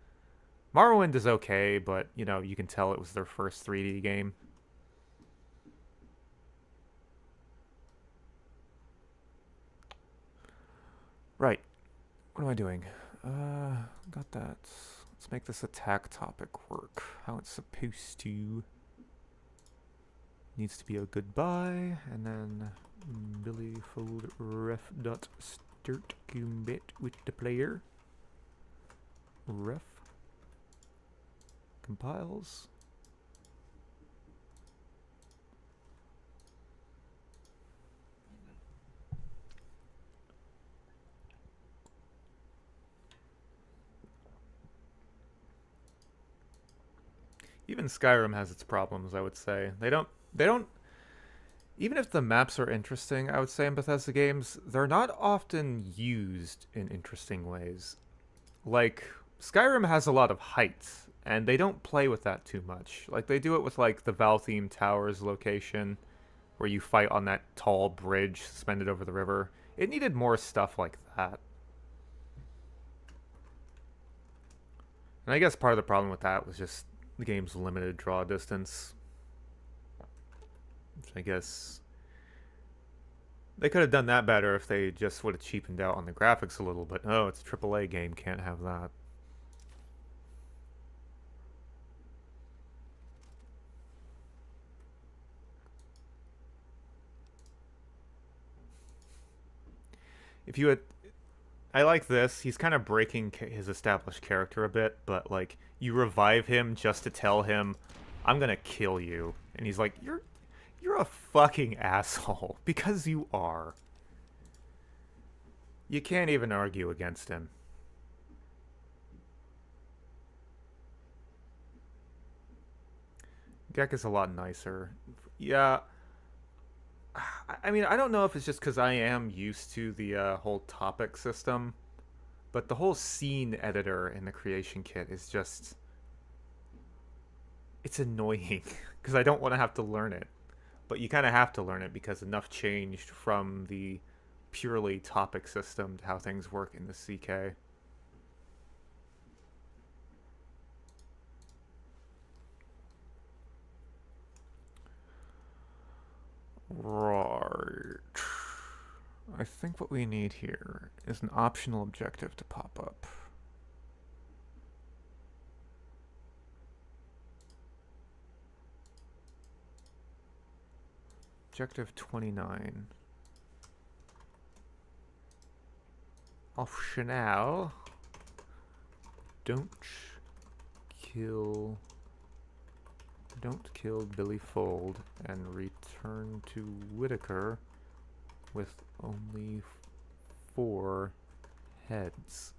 Morrowind is okay, but you know, you can tell it was their first 3D game. Right. What am I doing? Got that. Let's make this attack topic work. How it's supposed to. Needs to be a goodbye, and then Billy fold ref dot start combit with the player. Ref compiles. Even Skyrim has its problems, I would say. They don't even if the maps are interesting, I would say in Bethesda games, they're not often used in interesting ways. Like Skyrim has a lot of heights, and they don't play with that too much. Like they do it with like the Valtheme Towers location where you fight on that tall bridge suspended over the river. It needed more stuff like that. And I guess part of the problem with that was just the game's limited draw distance. Which I guess they could have done that better if they just would have cheapened out on the graphics a little, but no, it's a AAA game, can't have that. If you had I like this. He's kind of breaking his established character a bit, but like you revive him just to tell him, "I'm gonna kill you," and he's like, "You're a fucking asshole," because you are. You can't even argue against him. Gek is a lot nicer. Yeah, I mean, I don't know if it's just because I am used to the whole topic system, but the whole scene editor in the creation kit is just it's annoying because I don't want to have to learn it. But you kind of have to learn it because enough changed from the purely topic system to how things work in the CK. Right. I think what we need here is an optional objective to pop up. Objective 29. Optional. Don't kill Billy Fold and return to Whitaker with only 4 heads.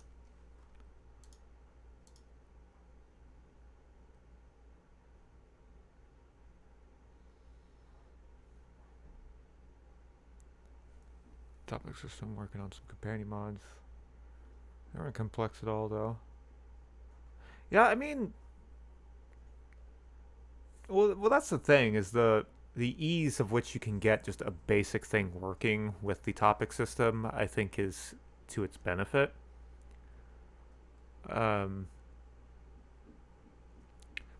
Topic system working on some companion mods. They aren't complex at all though. Yeah, I mean, well, that's the thing is the ease of which you can get just a basic thing working with the topic system. I think is to its benefit. Um,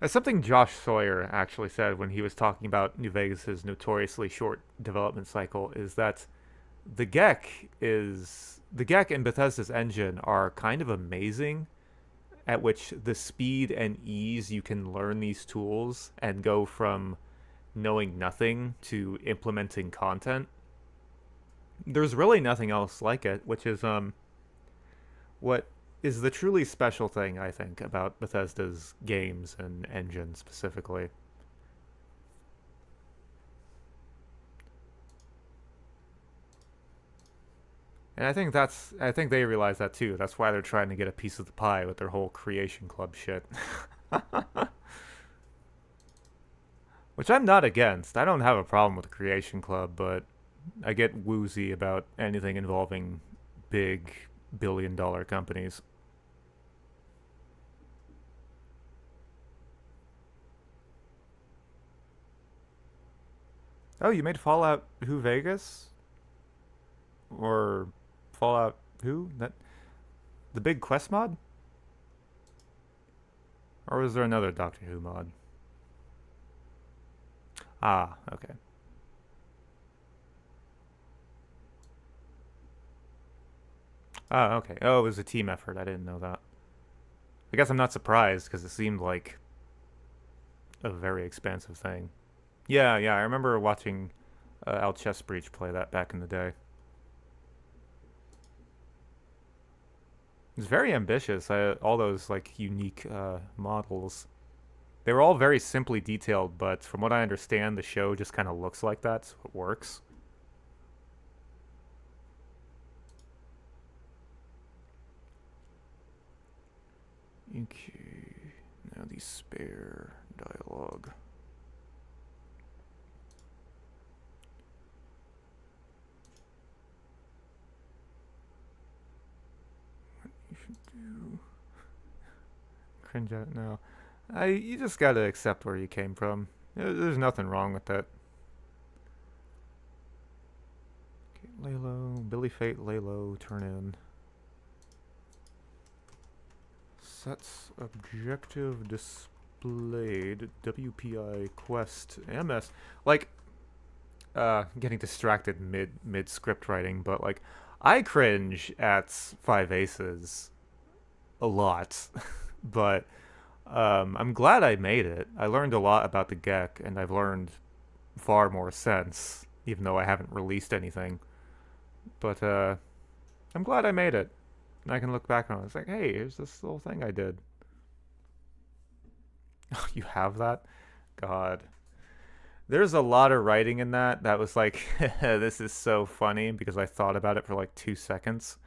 that's something Josh Sawyer actually said when he was talking about New Vegas's notoriously short development cycle. Is that the Gek and Bethesda's engine are kind of amazing at which the speed and ease you can learn these tools and go from knowing nothing to implementing content. There's really nothing else like it, which is what is the truly special thing I think about Bethesda's games and engine specifically. And I think they realize that too. That's why they're trying to get a piece of the pie with their whole creation club shit. Which I'm not against. I don't have a problem with the creation club, but I get woozy about anything involving big billion-dollar companies. Oh, you made Fallout Who Vegas? Or Fallout Who? That the big quest mod? Or was there another Doctor Who mod? Ah, okay. Oh, okay. Oh, it was a team effort. I didn't know that. I guess I'm not surprised because it seemed like a very expansive thing. Yeah, yeah. I remember watching Al Chessbreach play that back in the day. It's very ambitious. All those like unique models. They were all very simply detailed, but from what I understand, the show just kind of looks like that, so it works. Okay. Now these spare dialogue. What you should do. Cringe at it now. You just gotta accept where you came from. There's nothing wrong with that. Okay, lay low. Billy Fate, lay low, turn in. Sets objective displayed. WPI quest MS. Like, getting distracted mid script writing, but like, I cringe at 5 Aces a lot, but I'm glad I made it. I learned a lot about the Gek, and I've learned far more since, even though I haven't released anything. But I'm glad I made it. And I can look back on it. It's like, hey, here's this little thing I did. Oh, you have that? God. There's a lot of writing in that was like, this is so funny because I thought about it for like 2 seconds.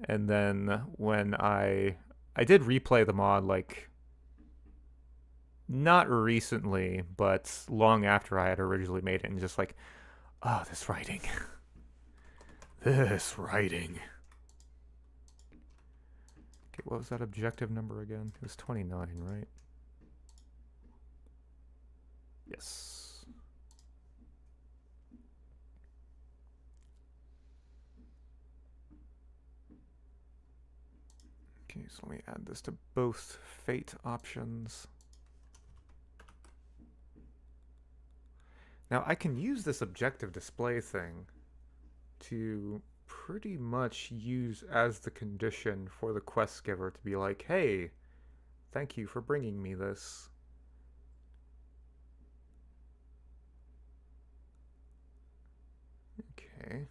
And then when I did replay the mod like not recently, but long after I had originally made it, and just like, oh, this writing. This writing. Okay, what was that objective number again? It was 29, right? Yes. Okay, so let me add this to both fate options. Now I can use this objective display thing to pretty much use as the condition for the quest giver to be like, hey, thank you for bringing me this. Okay.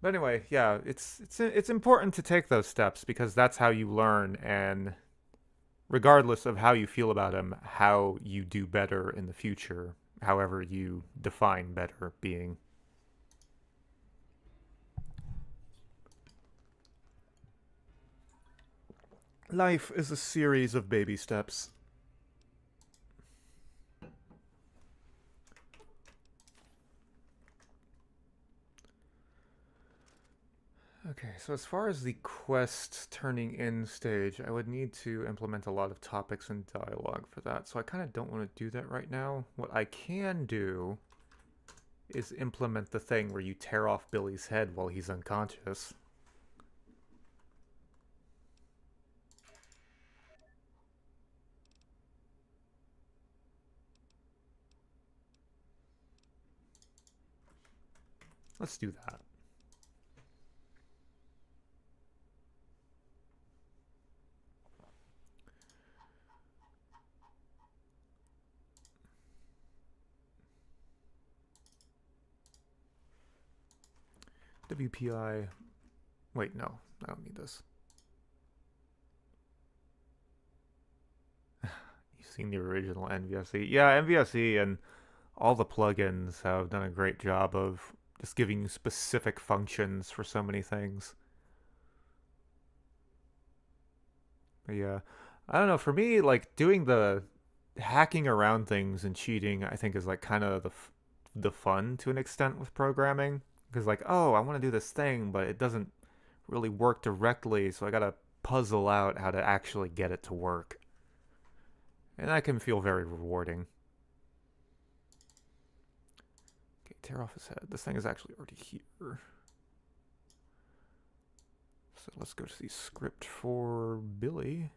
But anyway, yeah, it's important to take those steps because that's how you learn, and regardless of how you feel about him, how you do better in the future, however you define better being. Life is a series of baby steps. Okay, so as far as the quest turning in stage, I would need to implement a lot of topics and dialogue for that, so I kind of don't want to do that right now. What I can do is implement the thing where you tear off Billy's head while he's unconscious. Let's do that. WPI. Wait, no, I don't need this. You've seen the original NVSE. Yeah, NVSE and all the plugins have done a great job of just giving you specific functions for so many things. But yeah, I don't know. For me, like doing the hacking around things and cheating, I think is like kind of the fun to an extent with programming. Because like, oh, I want to do this thing, but it doesn't really work directly, so I gotta puzzle out how to actually get it to work. And that can feel very rewarding. Okay, tear off his head. This thing is actually already here. So let's go to the script for Billy.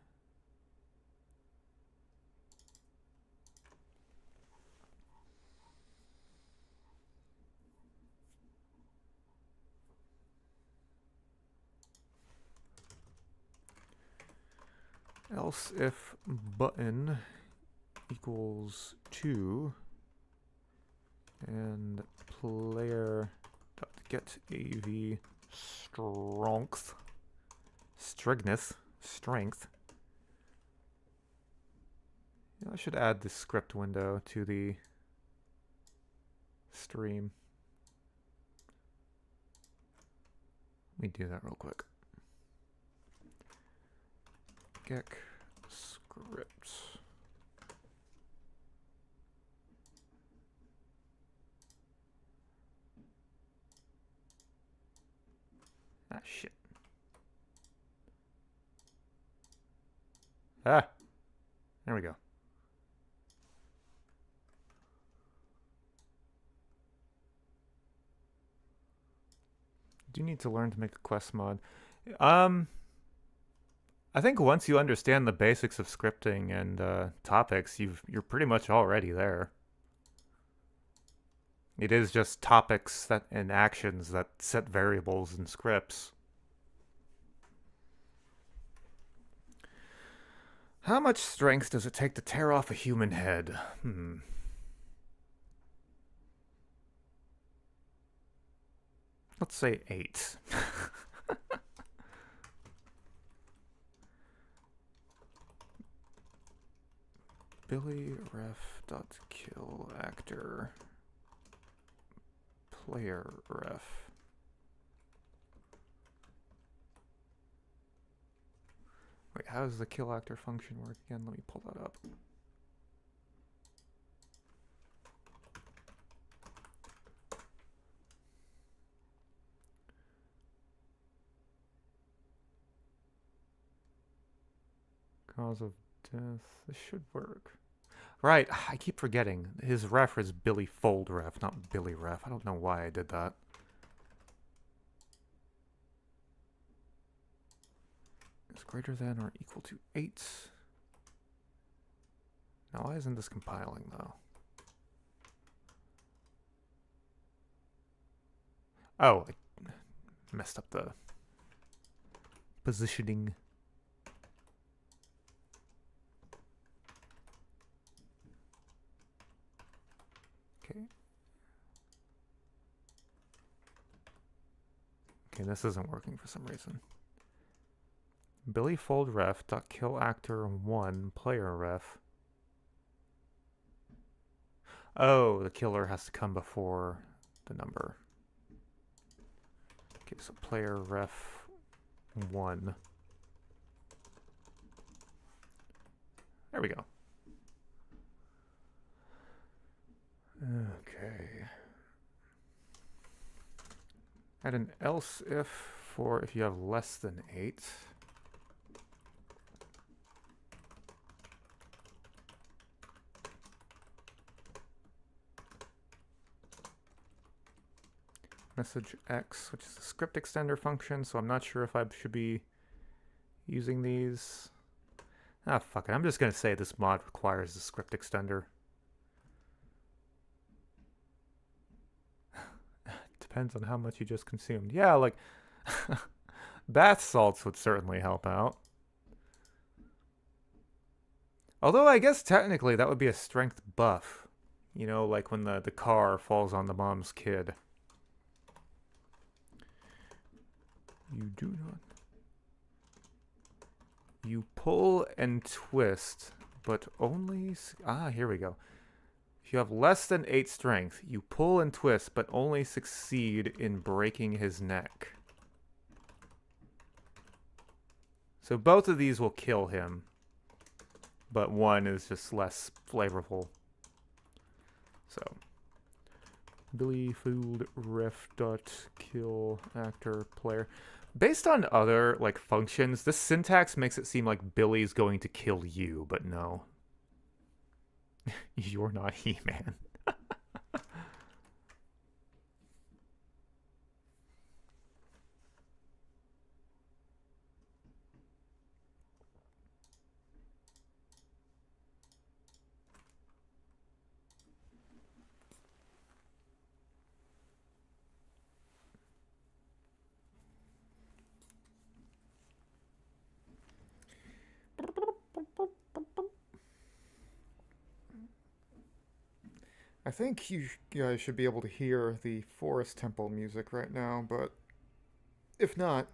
Else if button equals 2 and player dot get AV strength. Yeah, I should add the script window to the stream. Let me do that real quick. Gek script. Ah, shit. Ah, there we go. Do you need to learn to make a quest mod? I think once you understand the basics of scripting and topics, you're pretty much already there. It is just topics that and actions that set variables and scripts. How much strength does it take to tear off a human head? Let's say 8. Billy ref dot kill actor player ref. Wait, how does the kill actor function work again? Let me pull that up. Cause of death. This should work. Right, I keep forgetting. His ref is Billy Fold ref, not Billy ref. I don't know why I did that. Is greater than or equal to 8. Now, why isn't this compiling, though? Oh, I messed up the positioning. Okay. Okay, this isn't working for some reason. Billy Fold ref dot kill actor 1 player ref. Oh, the killer has to come before the number. Okay, so player ref 1. There we go. Okay. Add an else if for if you have less than 8. Message X, which is the script extender function, so I'm not sure if I should be using these. Ah, fuck it. I'm just going to say this mod requires the script extender. Depends on how much you just consumed. Yeah, like, bath salts would certainly help out. Although I guess technically that would be a strength buff. You know, like when the car falls on the mom's kid. You do not. You pull and twist, but only... Ah, here we go. If you have less than 8 strength, you pull and twist, but only succeed in breaking his neck. So both of these will kill him, but one is just less flavorful. So, Billy Food ref dot kill actor player. Based on other like functions, this syntax makes it seem like Billy's going to kill you, but no. You're not He-Man. I think you guys should be able to hear the Forest Temple music right now, but if not,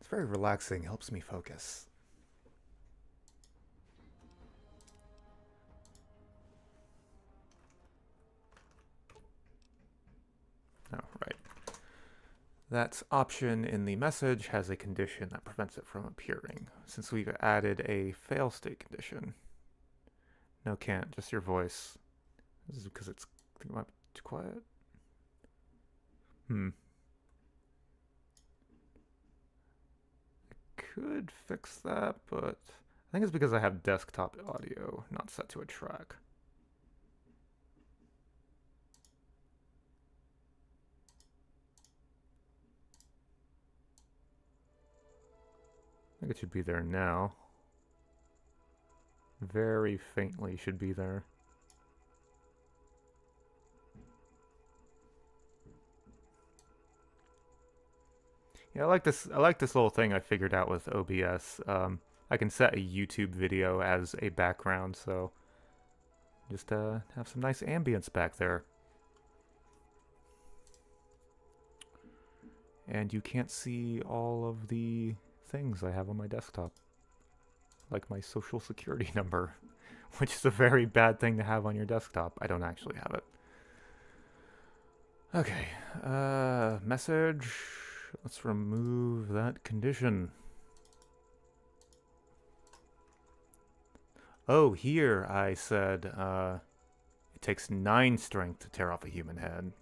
it's very relaxing, helps me focus. Oh, right. That option in the message has a condition that prevents it from appearing. Since we've added a fail state condition. No, can't. Just your voice. This is because it's too quiet. Could fix that, but I think it's because I have desktop audio not set to a track. I think it should be there now. Very faintly should be there. Yeah, I like this little thing I figured out with OBS. I can set a YouTube video as a background, so just have some nice ambience back there. And you can't see all of the things I have on my desktop. Like my social security number, which is a very bad thing to have on your desktop. I don't actually have it. Okay, message. Let's remove that condition. Oh, here I said it takes 9 strength to tear off a human head.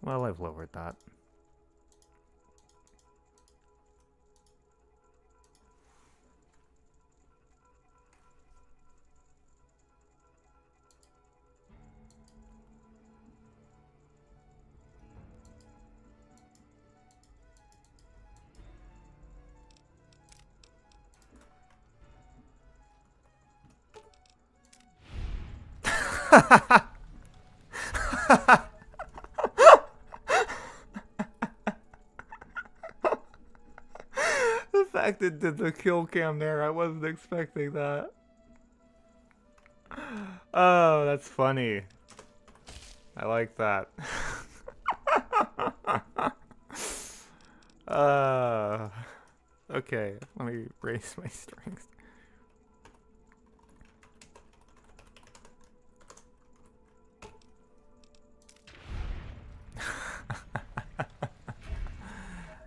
Well, I've lowered that. The fact it did the kill cam there, I wasn't expecting that. Oh, that's funny. I like that. Okay, let me raise my strength.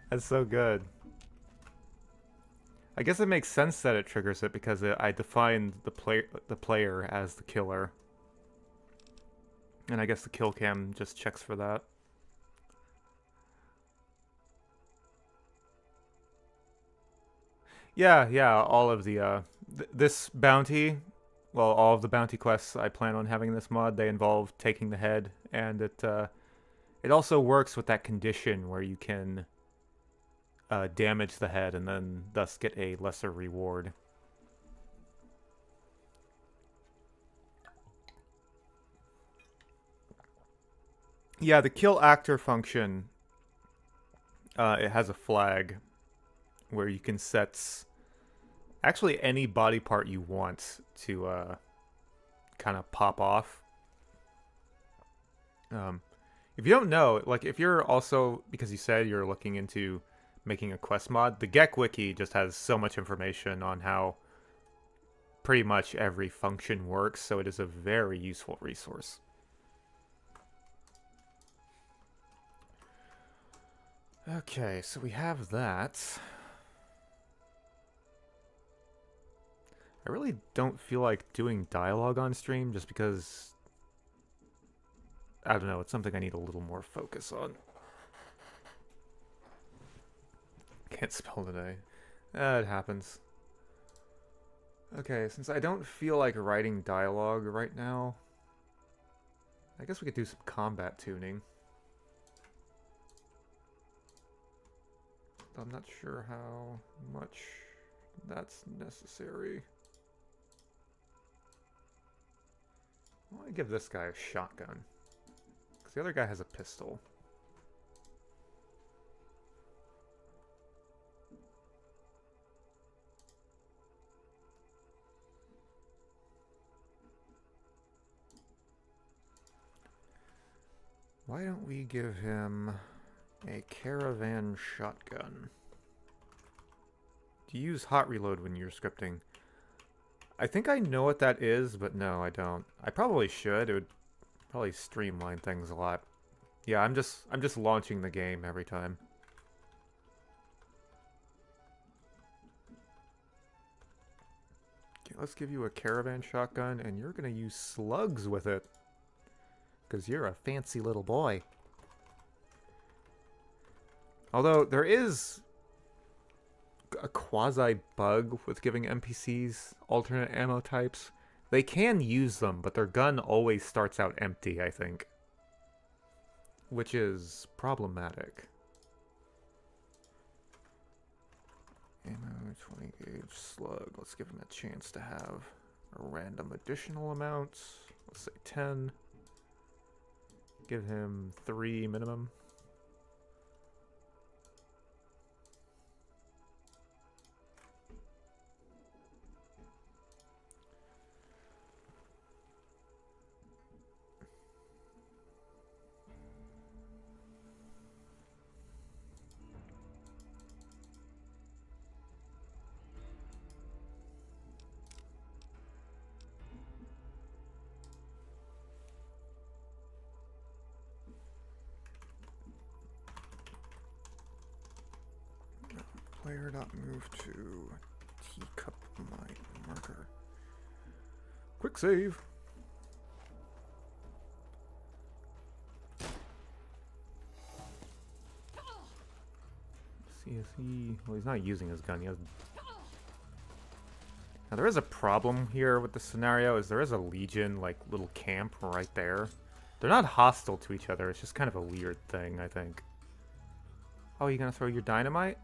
That's so good. I guess it makes sense that it triggers it because I defined the player as the killer. And I guess the kill cam just checks for that. Yeah, all of the this bounty, well, all of the bounty quests I plan on having in this mod, they involve taking the head, and it also works with that condition where you can damage the head and then thus get a lesser reward. Yeah, the kill actor function, it has a flag where you can set actually any body part you want to kind of pop off. If you don't know, like if you're also, because you said you're looking into making a quest mod, the Gek Wiki just has so much information on how pretty much every function works, so it is a very useful resource. Okay, so we have that. I really don't feel like doing dialogue on stream just because, I don't know, it's something I need a little more focus on. Can't spell today. It happens. Okay, since I don't feel like writing dialogue right now, I guess we could do some combat tuning. I'm not sure how much that's necessary. I want to give this guy a shotgun, because the other guy has a pistol. Why don't we give him a caravan shotgun? Do you use hot reload when you're scripting? I think I know what that is, but no, I don't. I probably should. It would probably streamline things a lot. Yeah, I'm just launching the game every time. Okay, let's give you a caravan shotgun, and you're gonna use slugs with it. Because you're a fancy little boy. Although, there is a quasi-bug with giving NPCs alternate ammo types. They can use them, but their gun always starts out empty, I think. Which is problematic. Ammo, 20 gauge slug. Let's give him a chance to have a random additional amount. Let's say 10. Give him 3 minimum. Player.move to teacup my marker. Quick save. See, is he... Well, he's not using his gun. He has... Now, there is a problem here with the scenario, is there is a Legion, like, little camp right there. They're not hostile to each other. It's just kind of a weird thing, I think. Oh, you gonna throw your dynamite?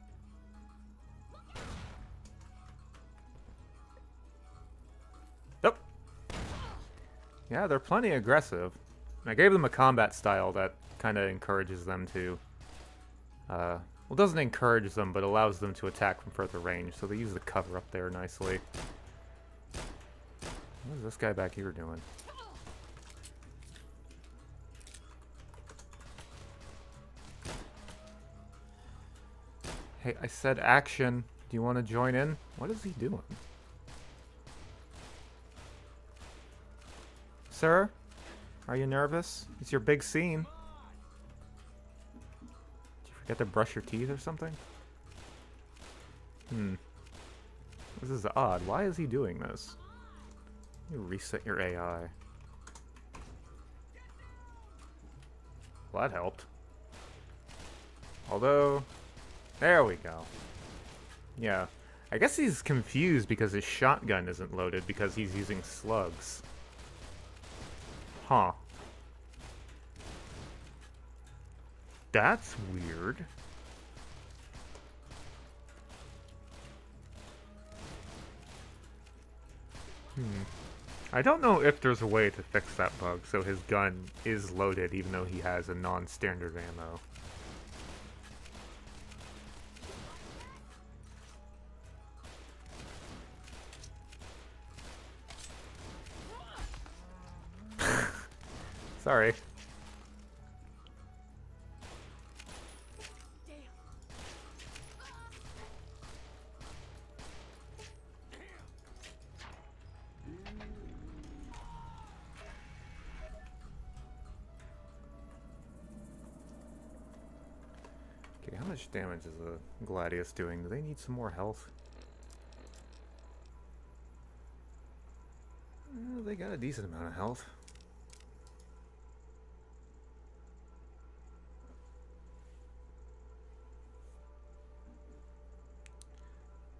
Yep. Yeah, they're plenty aggressive. I gave them a combat style that kind of encourages them to... well, doesn't encourage them, but allows them to attack from further range, so they use the cover up there nicely. What is this guy back here doing? Hey, I said action. Do you want to join in? What is he doing? Sir? Are you nervous? It's your big scene. Did you forget to brush your teeth or something? This is odd. Why is he doing this? You reset your AI. Well, that helped. Although... There we go. Yeah. I guess he's confused because his shotgun isn't loaded because he's using slugs. Huh. That's weird. I don't know if there's a way to fix that bug so his gun is loaded even though he has a non-standard ammo. Sorry. Okay, how much damage is the Gladius doing? Do they need some more health? They got a decent amount of health.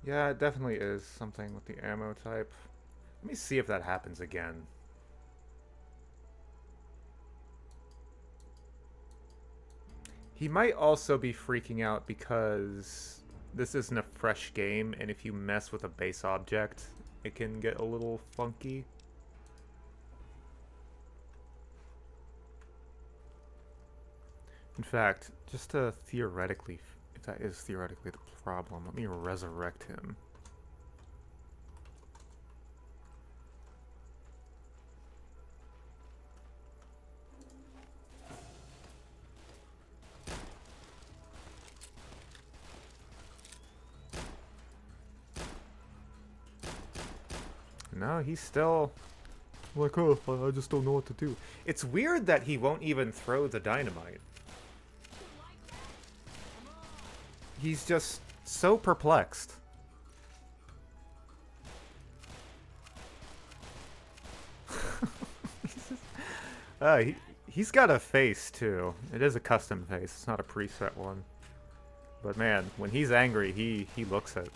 Yeah, it definitely is something with the ammo type. Let me see if that happens again. He might also be freaking out because this isn't a fresh game, and if you mess with a base object, it can get a little funky. In fact, just to theoretically, if that is theoretically the problem, let me resurrect him. No, he's still like, oh, I just don't know what to do. It's weird that he won't even throw the dynamite. He's just so perplexed. He's got a face too. It is a custom face. It's not a preset one. But man, when he's angry, he looks it.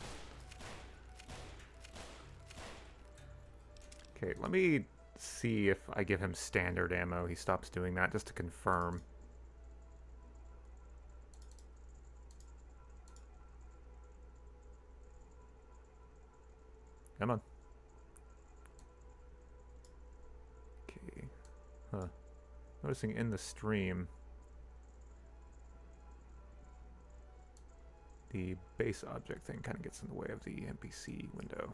Okay, let me see if I give him standard ammo. He stops doing that just to confirm. Come on. Okay. Huh. Noticing in the stream, the base object thing kind of gets in the way of the NPC window.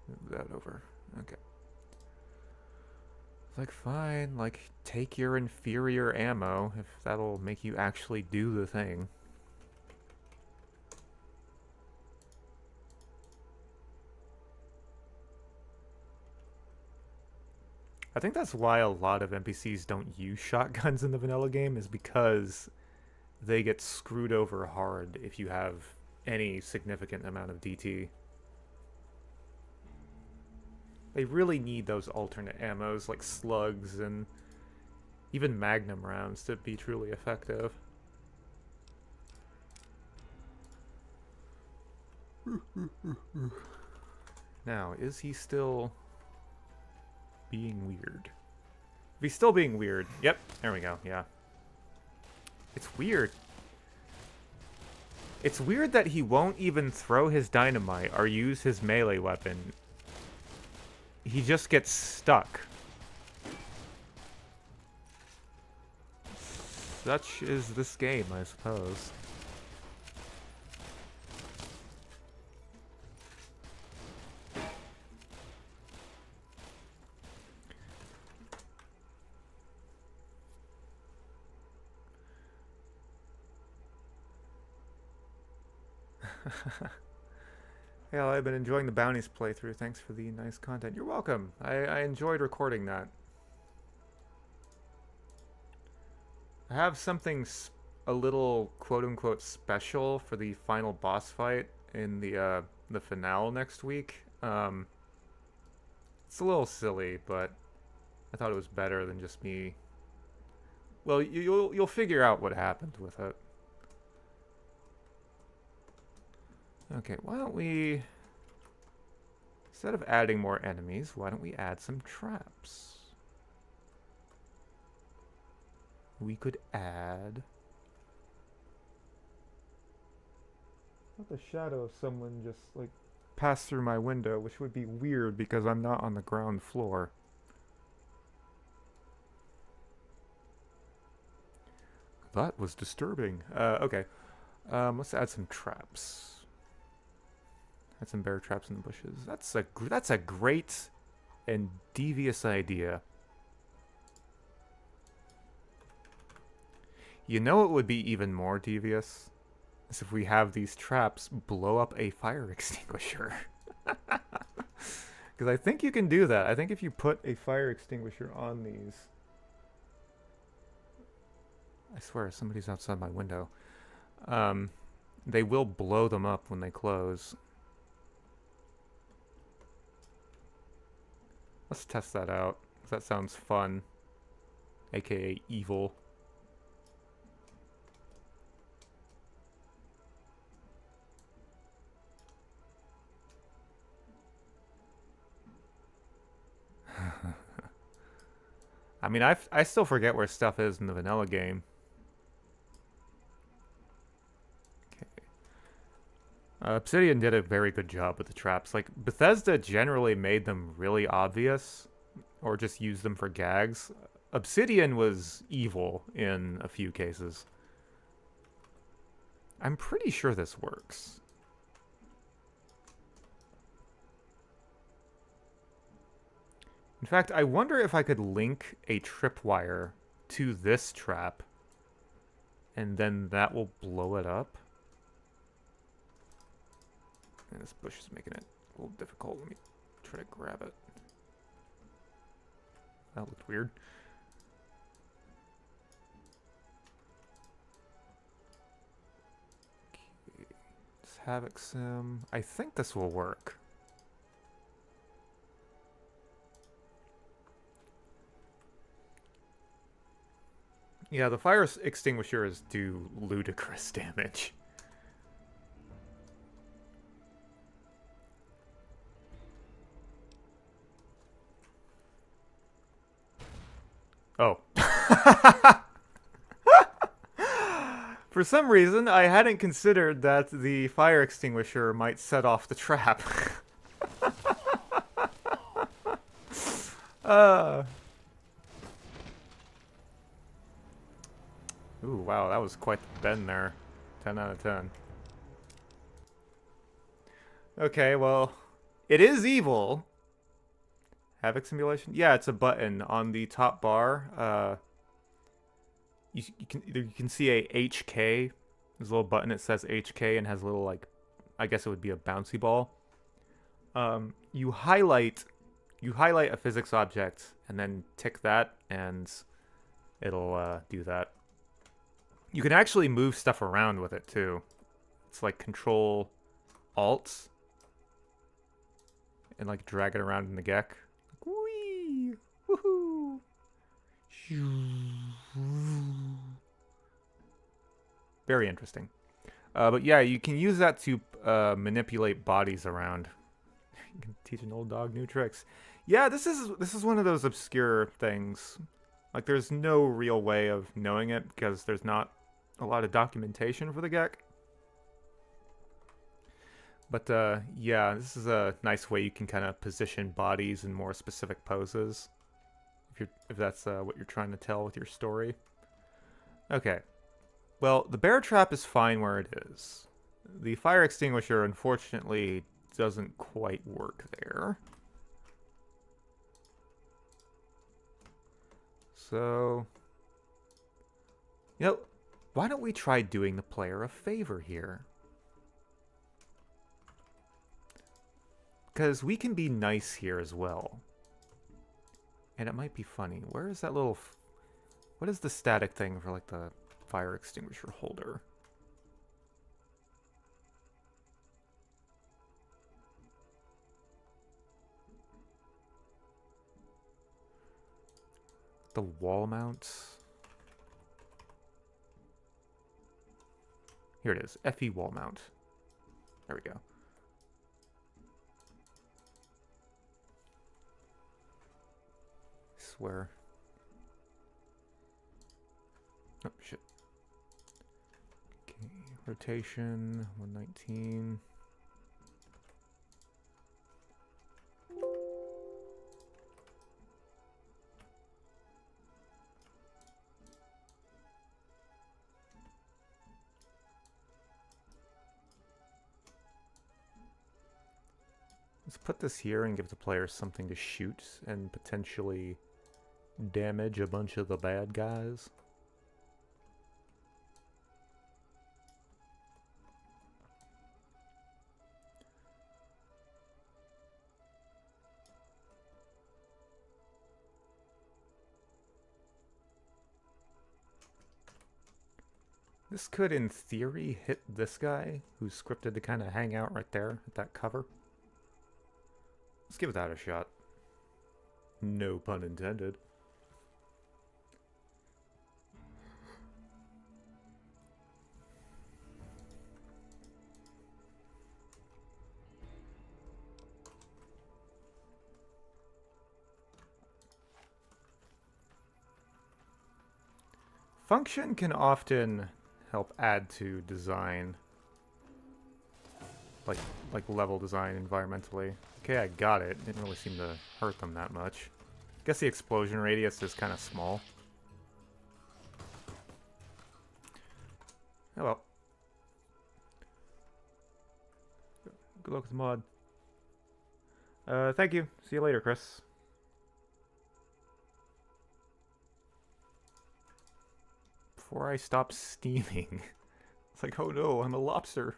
Move that over. Okay. Like, fine, like, take your inferior ammo if that'll make you actually do the thing. I think that's why a lot of NPCs don't use shotguns in the vanilla game, is because they get screwed over hard if you have any significant amount of DT. They really need those alternate ammos like slugs and even magnum rounds to be truly effective. Now, is he still being weird? If he's still being weird, yep, there we go, yeah. It's weird. It's weird that he won't even throw his dynamite or use his melee weapon. He just gets stuck. Such is this game, I suppose. Yeah, I've been enjoying the bounties playthrough. Thanks for the nice content. You're welcome. I enjoyed recording that. I have something a little quote-unquote special for the final boss fight in the finale next week. It's a little silly, but I thought it was better than just me. Well, you'll figure out what happened with it. Okay, why don't we, instead of adding more enemies, why don't we add some traps? We could add... What, the shadow of someone just, like, passed through my window, which would be weird because I'm not on the ground floor. That was disturbing. Okay. Let's add some traps. Add some bear traps in the bushes. That's a great and devious idea. You know, it would be even more devious is if we have these traps blow up a fire extinguisher. Because I think you can do that. I think if you put a fire extinguisher on these... I swear, somebody's outside my window. They will blow them up when they close. Let's test that out. That sounds fun. AKA evil. I mean, I still forget where stuff is in the vanilla game. Okay. Obsidian did a very good job with the traps. Like, Bethesda generally made them really obvious, or just used them for gags. Obsidian was evil in a few cases. I'm pretty sure this works. In fact, I wonder if I could link a tripwire to this trap, and then that will blow it up. And this bush is making it a little difficult. Let me try to grab it. That looked weird. Okay, it's Havoc Sim. I think this will work. Yeah, the fire extinguishers do ludicrous damage. Oh. For some reason, I hadn't considered that the fire extinguisher might set off the trap. uh. Ooh, wow, that was quite the bend there. 10 out of 10. Okay, well, it is evil. Havoc simulation? Yeah, it's a button on the top bar. You can see a HK. There's a little button that says HK and has a little, like, I guess it would be a bouncy ball. You highlight a physics object and then tick that, and it'll do that. You can actually move stuff around with it too. It's like Control Alt and like drag it around in the GEC. Whee! Woohoo! Very interesting. But yeah, you can use that to manipulate bodies around. You can teach an old dog new tricks. Yeah, this is one of those obscure things. Like, there's no real way of knowing it because there's not a lot of documentation for the GEC. But yeah, this is a nice way you can kind of position bodies in more specific poses. If that's what you're trying to tell with your story. Okay. Well, the bear trap is fine where it is. The fire extinguisher, unfortunately, doesn't quite work there. So, you know, why don't we try doing the player a favor here? Because we can be nice here as well. And it might be funny. Where is that little... what is the static thing for, like, the fire extinguisher holder? The wall mount. Here it is. FE wall mount. There we go. I swear. Oh, shit. Okay, rotation, 119. Let's put this here and give the player something to shoot and potentially damage a bunch of the bad guys. This could, in theory, hit this guy, who's scripted to kind of hang out right there at that cover. Let's give that a shot. No pun intended. Function can often help add to design. Like level design environmentally. Okay, I got it. Didn't really seem to hurt them that much. Guess the explosion radius is kind of small. Oh well. Good luck with the mod. Thank you. See you later, Chris. Before I stop steaming. It's like, oh no, I'm a lobster.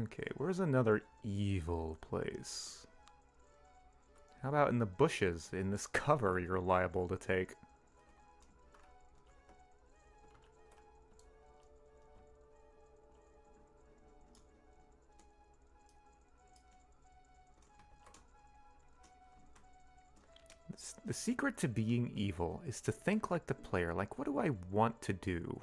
Okay, where's another evil place? How about in the bushes, in this cover you're liable to take? The secret to being evil is to think like the player. Like, what do I want to do?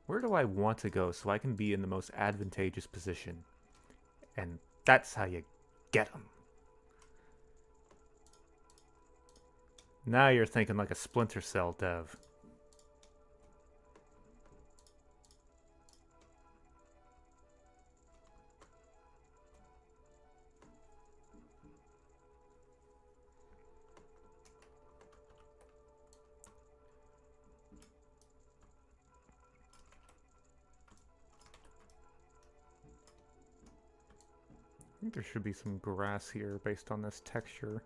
Where do I want to go so I can be in the most advantageous position? And that's how you get them. Now you're thinking like a Splinter Cell dev. I think there should be some grass here based on this texture.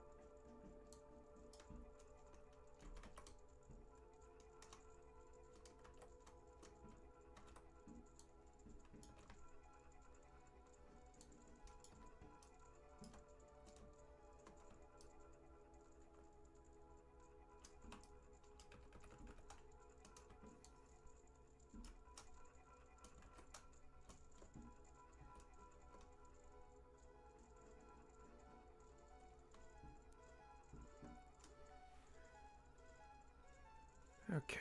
Okay.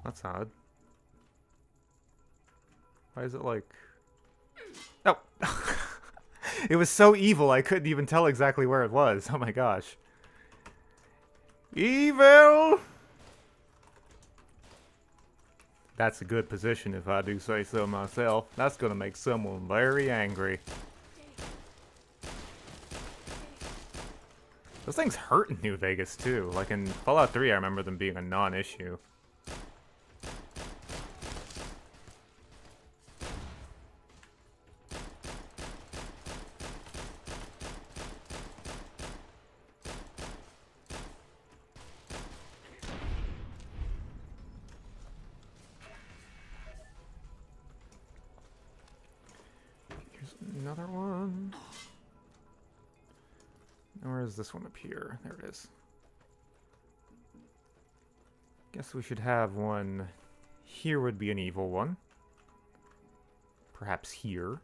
That's odd. Why is it like... Oh! It was so evil I couldn't even tell exactly where it was. Oh my gosh. Evil! That's a good position if I do say so myself. That's gonna make someone very angry. Those things hurt in New Vegas too. Like in Fallout 3 I remember them being a non-issue. Another one. Where is this one up here? There it is. Guess we should have one. Here would be an evil one. Perhaps here.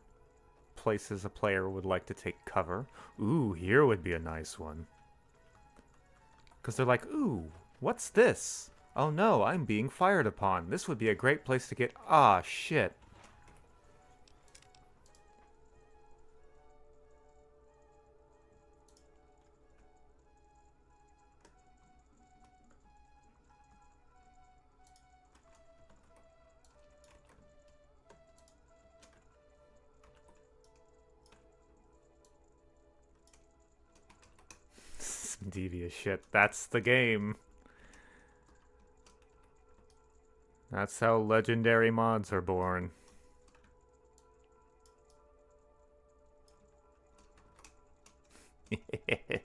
Places a player would like to take cover. Ooh, here would be a nice one. Because they're like, ooh, what's this? Oh no, I'm being fired upon. This would be a great place to get... Ah, shit. Devious shit. That's the game. That's how legendary mods are born. It's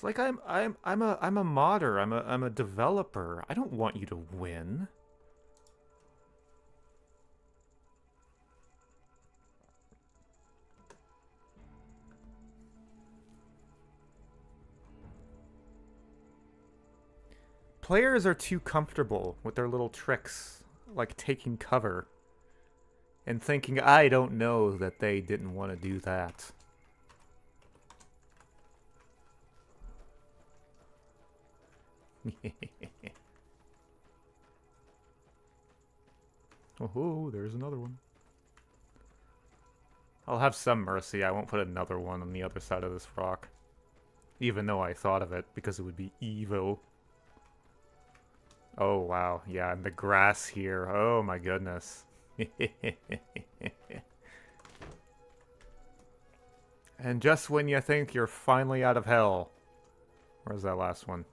like I'm a modder. I'm a developer. I don't want you to win. Players are too comfortable with their little tricks, like taking cover, and thinking, I don't know that they didn't want to do that. Oh, there's another one. I'll have some mercy. I won't put another one on the other side of this rock. Even though I thought of it, because it would be evil. Oh, wow. Yeah, and the grass here. Oh, my goodness. And just when you think you're finally out of hell. Where's that last one?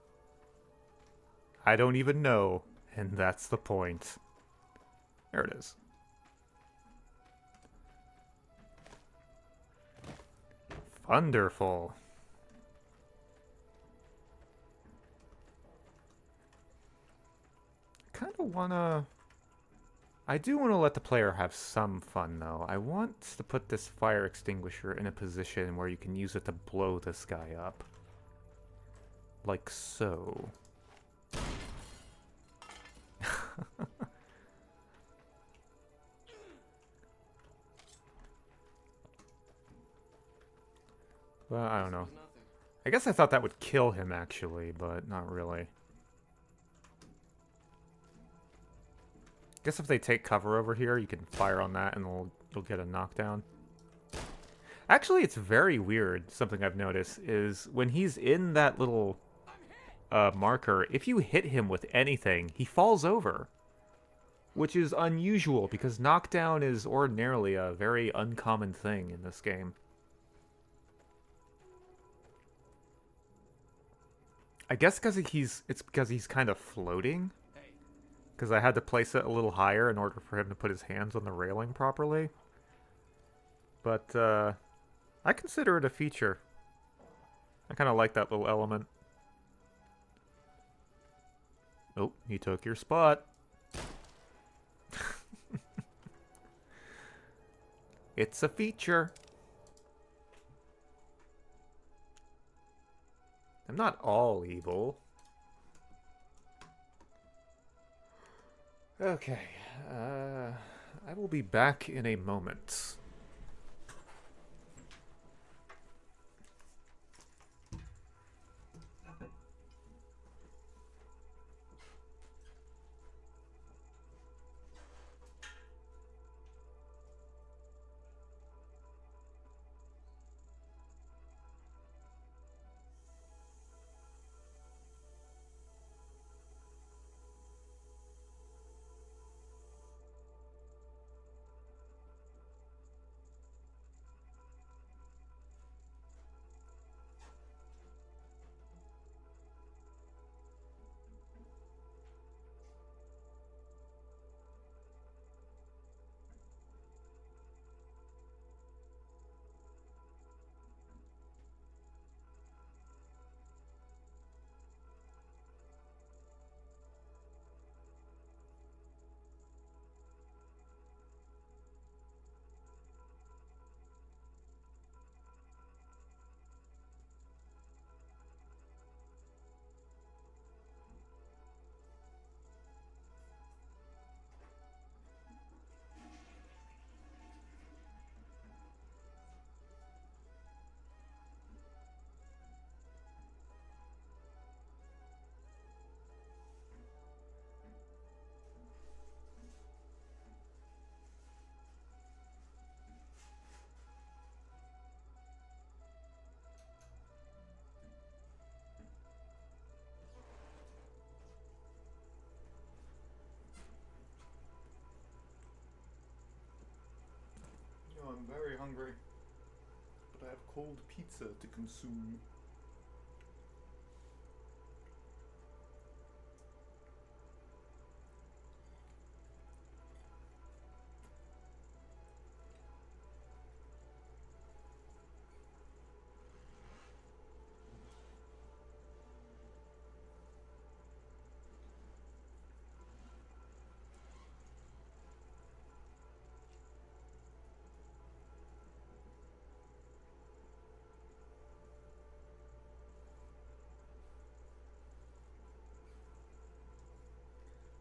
I don't even know, and that's the point. There it is. Wonderful. sort of wanna... I do want to let the player have some fun, though. I want to put this fire extinguisher in a position where you can use it to blow this guy up. Like so. Well, I don't know. I guess I thought that would kill him, actually, but not really. Guess if they take cover over here, you can fire on that and you'll get a knockdown. Actually, it's very weird. Something I've noticed is when he's in that little marker, if you hit him with anything, he falls over. Which is unusual, because knockdown is ordinarily a very uncommon thing in this game. I guess it's because he's kind of floating. Because I had to place it a little higher in order for him to put his hands on the railing properly. But, I consider it a feature. I kind of like that little element. Oh, he took your spot. It's a feature. I'm not all evil. Okay, I will be back in a moment. I'm very hungry, but I have cold pizza to consume.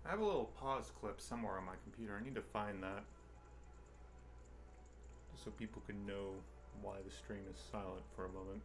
I have a little pause clip somewhere on my computer. I need to find that. Just so people can know why the stream is silent for a moment.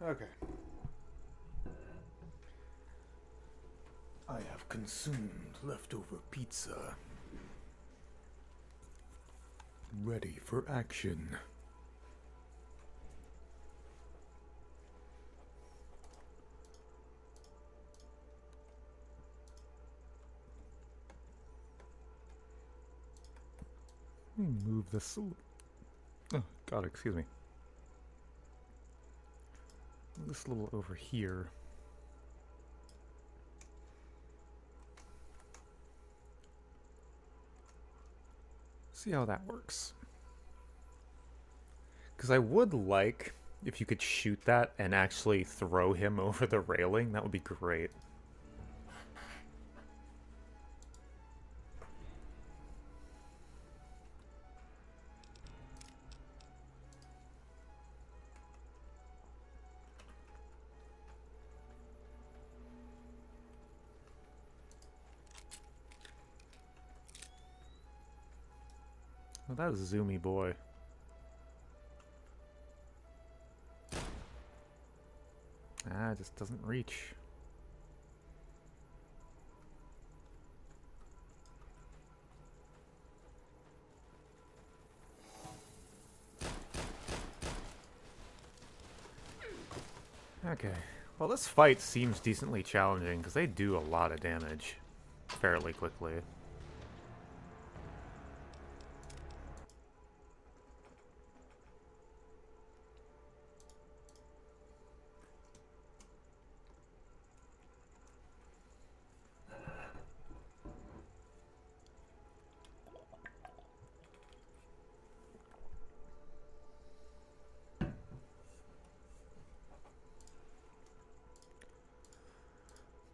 Okay. I have consumed leftover pizza. Ready for action. Let me move this. Oh, God, excuse me. Move this a little over here. See how that works. Because I would like if you could shoot that and actually throw him over the railing. That would be great. Well, that is zoomy boy. Ah, it just doesn't reach. Okay. Well, this fight seems decently challenging because they do a lot of damage fairly quickly.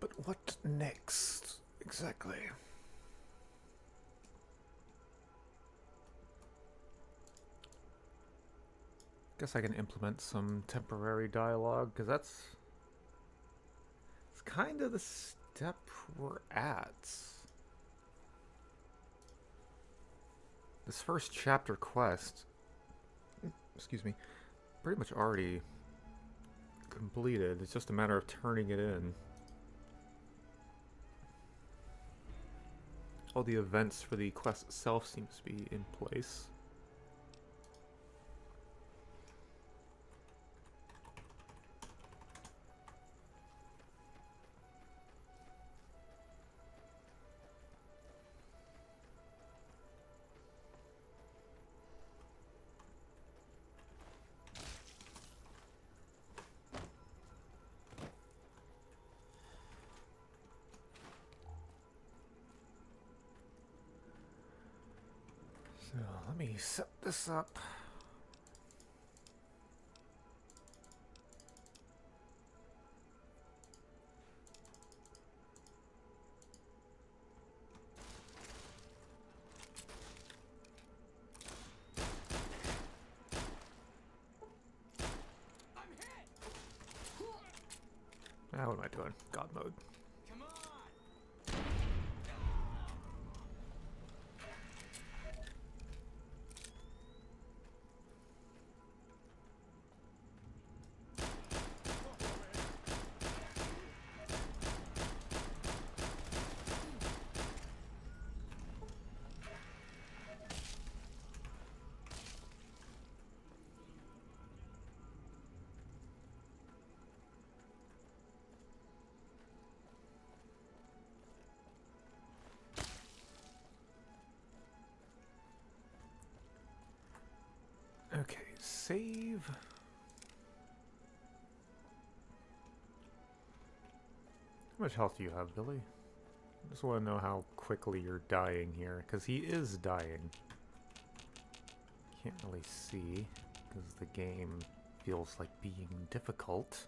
But what next, exactly? Guess I can implement some temporary dialogue, because it's kind of the step we're at. This first chapter quest, excuse me, pretty much already completed. It's just a matter of turning it in. All the events for the quest itself seems to be in place. So let me set this up. Ah, what am I doing? God mode. Okay, save. How much health do you have, Billy? I just want to know how quickly you're dying here, because he is dying. Can't really see, because the game feels like being difficult.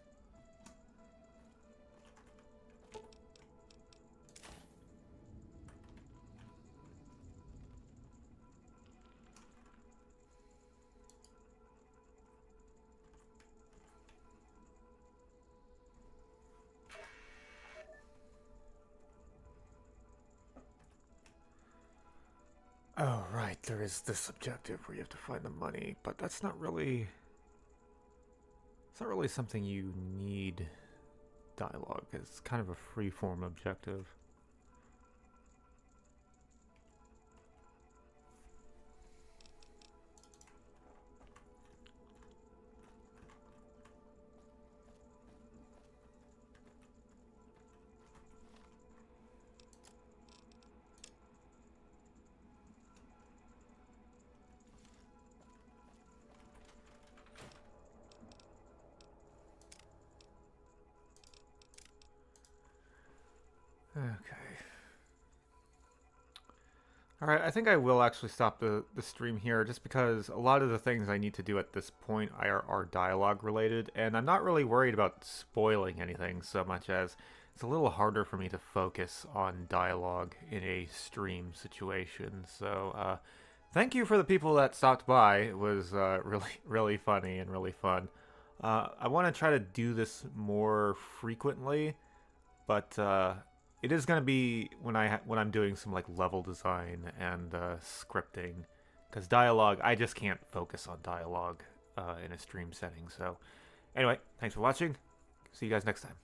Oh, right, there is this objective where you have to find the money, but that's not really... It's not really something you need dialogue. It's kind of a free-form objective. Okay. Alright, I think I will actually stop the stream here just because a lot of the things I need to do at this point are dialogue related, and I'm not really worried about spoiling anything so much as it's a little harder for me to focus on dialogue in a stream situation. So, thank you for the people that stopped by. It was really funny and really fun. I want to try to do this more frequently, but it is going to be when I'm doing some like level design and scripting, because dialogue, I just can't focus on dialogue in a stream setting. So anyway, thanks for watching. See you guys next time.